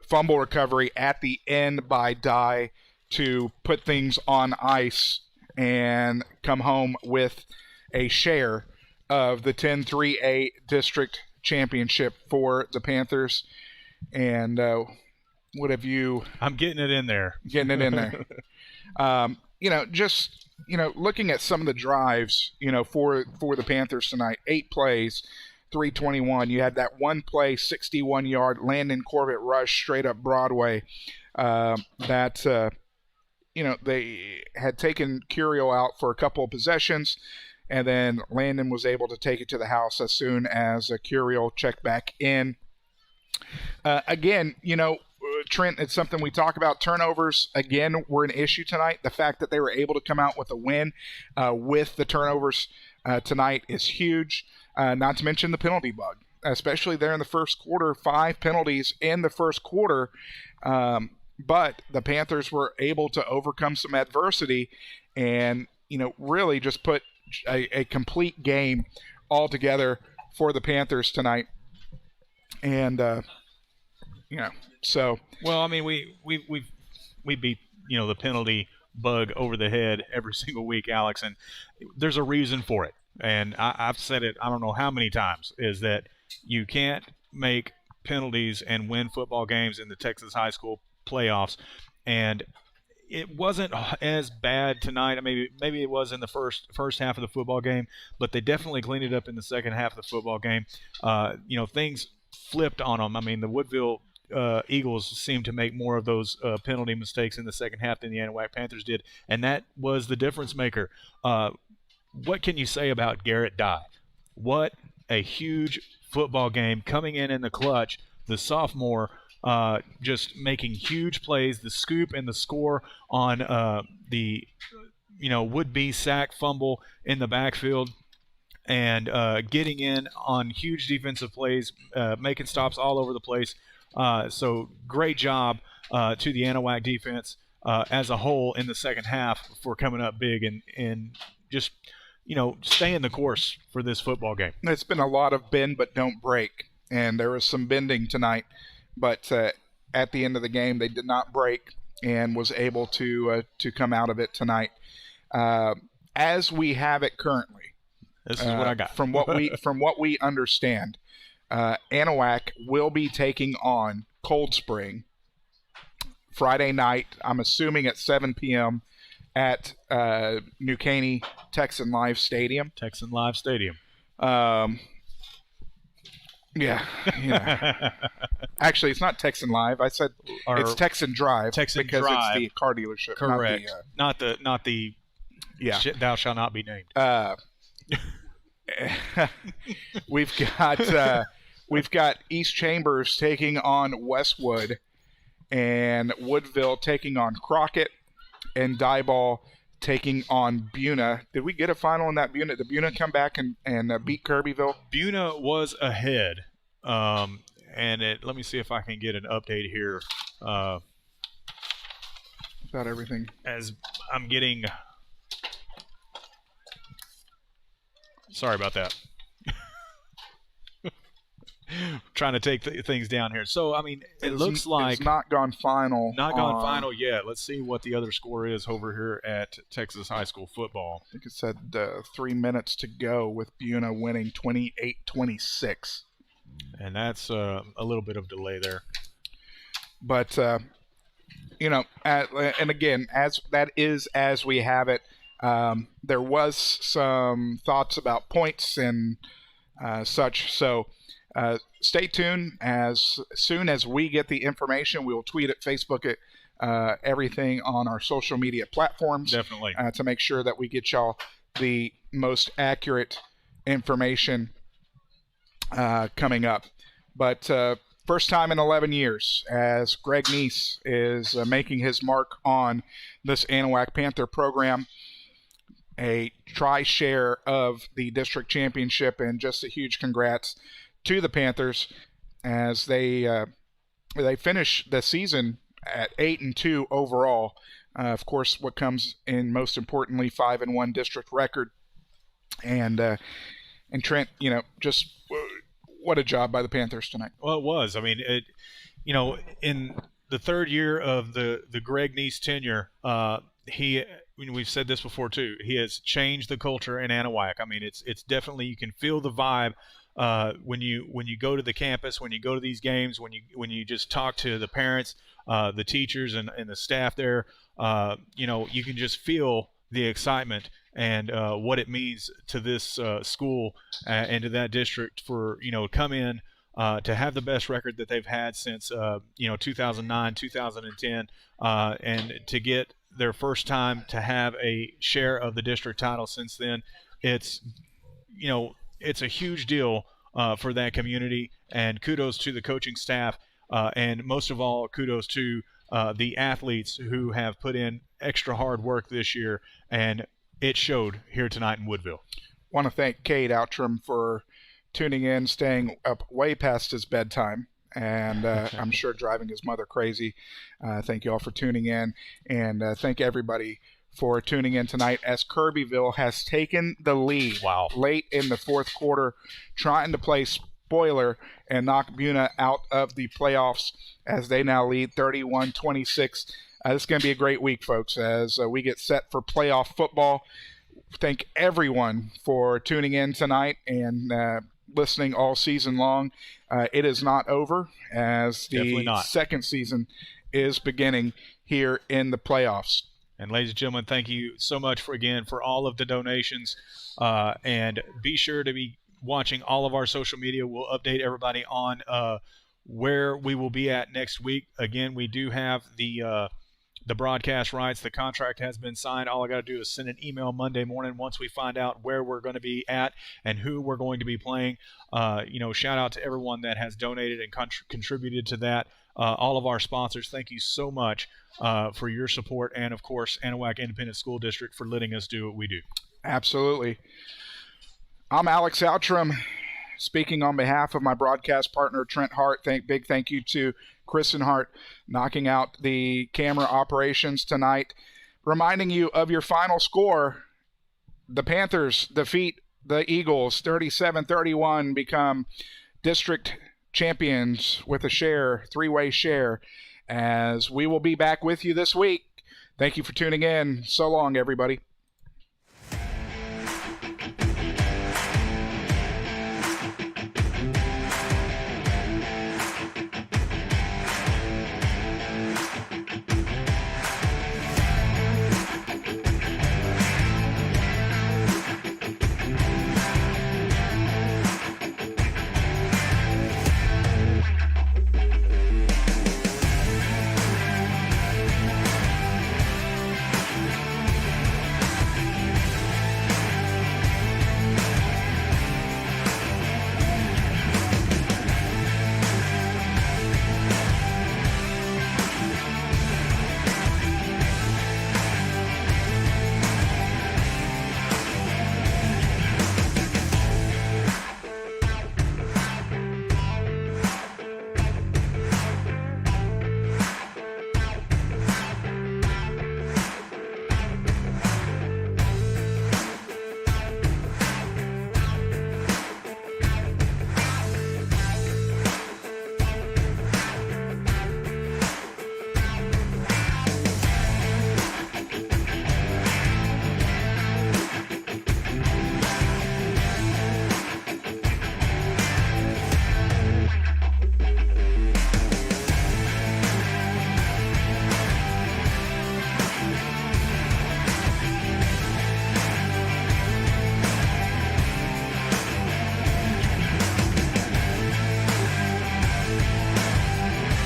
fumble recovery at the end by Dye to put things on ice and come home with a share of the 10-3A district championship for the Panthers. And what have you... I'm getting it in there. Getting it in there. looking at some of the drives, for the Panthers tonight, 8 plays, 321. You had that one play, 61-yard Landon Corbett rush straight up Broadway that they had taken Curiel out for a couple of possessions, and then Landon was able to take it to the house as soon as Curiel checked back in. Again, Trent, it's something we talk about. Turnovers, again, were an issue tonight. The fact that they were able to come out with a win with the turnovers tonight is huge, not to mention the penalty bug, especially there in the first quarter. 5 penalties in the first quarter, but the Panthers were able to overcome some adversity and, really just put a complete game all together for the Panthers tonight. And, so. Well, I mean, we beat, the penalty bug over the head every single week, Alex, and there's a reason for it. And I've said it, I don't know how many times, is that you can't make penalties and win football games in the Texas high school playoffs. And it wasn't as bad tonight. I mean, maybe it was in the first half of the football game, but they definitely cleaned it up in the second half of the football game. Things flipped on them. I mean, the Woodville Eagles seemed to make more of those penalty mistakes in the second half than the Anahuac Panthers did, and that was the difference maker. What can you say about Garrett Dye? What a huge football game, coming in the clutch, the sophomore, just making huge plays, the scoop and the score on the would-be sack fumble in the backfield, and getting in on huge defensive plays, making stops all over the place. So great job to the Anahuac defense as a whole in the second half for coming up big and just staying the course for this football game. It's been a lot of bend but don't break, and there was some bending tonight, but at the end of the game they did not break and was able to come out of it tonight. As we have it currently, this is what I got. from what we understand, Anahuac will be taking on Cold Spring Friday night, I'm assuming at 7 p.m. at New Caney Texan Live Stadium. Texan Live Stadium. Yeah. Actually, it's not Texan Live. I said it's Texan Drive because it's the car dealership. Correct. Not the yeah. Thou shalt not be named. We've got East Chambers taking on Westwood, and Woodville taking on Crockett, and Diboll taking on Buna. Did we get a final in that Buna? Did Buna come back and beat Kirbyville? Buna was ahead. Let me see if I can get an update here. About everything. As I'm getting... Sorry about that. Trying to take things down here. So, I mean, it looks like... It's not gone final. Not gone final yet. Let's see what the other score is over here at Texas high school football. I think it said 3 minutes to go with Buna winning 28-26. And that's a little bit of delay there. But, and again, as we have it, there was some thoughts about points and such. So stay tuned. As soon as we get the information, we will tweet it, Facebook it, everything on our social media platforms. Definitely. To make sure that we get y'all the most accurate information coming up. But first time in 11 years as Greg Neese is making his mark on this Anahuac Panther program. A tri-share of the district championship, and just a huge congrats to the Panthers as they finish the season at 8-2 overall. Of course, what comes in most importantly, 5-1 district record. And Trent, just what a job by the Panthers tonight. Well, it was. I mean, in the third year of the Greg Neese tenure, we've said this before too. He has changed the culture in Anahuac. I mean, it's definitely, you can feel the vibe when you go to the campus, when you go to these games, when you just talk to the parents, the teachers, and the staff there, you can just feel the excitement and what it means to this school and to that district for come in to have the best record that they've had since 2009, 2010, and to get their first time to have a share of the district title since then. It's a huge deal for that community, and kudos to the coaching staff, and most of all, kudos to the athletes who have put in extra hard work this year, and it showed here tonight in Woodville. Want to thank Cade Outram for tuning in, staying up way past his bedtime, and I'm sure driving his mother crazy. Thank you all for tuning in, and thank everybody for tuning in tonight as Kirbyville has taken the lead late in the fourth quarter, trying to play spoiler and knock Buna out of the playoffs as they now lead 31-26. This is going to be a great week, folks, as we get set for playoff football. Thank everyone for tuning in tonight and listening all season long. It is not over, as the second season is beginning here in the playoffs. And ladies and gentlemen, thank you so much for all of the donations. And be sure to be watching all of our social media. We'll update everybody on where we will be at next week. Again, we do have the broadcast rights. The contract has been signed. All I got to do is send an email Monday morning once we find out where we're going to be at and who we're going to be playing. Shout out to everyone that has donated and contributed to that. All of our sponsors, thank you so much for your support, and of course Anahuac Independent School District for letting us do what we do. Absolutely. I'm Alex Outram, speaking on behalf of my broadcast partner Trent Hart. Big thank you to Kristen Hart knocking out the camera operations tonight. Reminding you of your final score: the Panthers defeat the Eagles 37-31, become district champions with a three-way share, as we will be back with you this week. Thank you for tuning in. So long, everybody.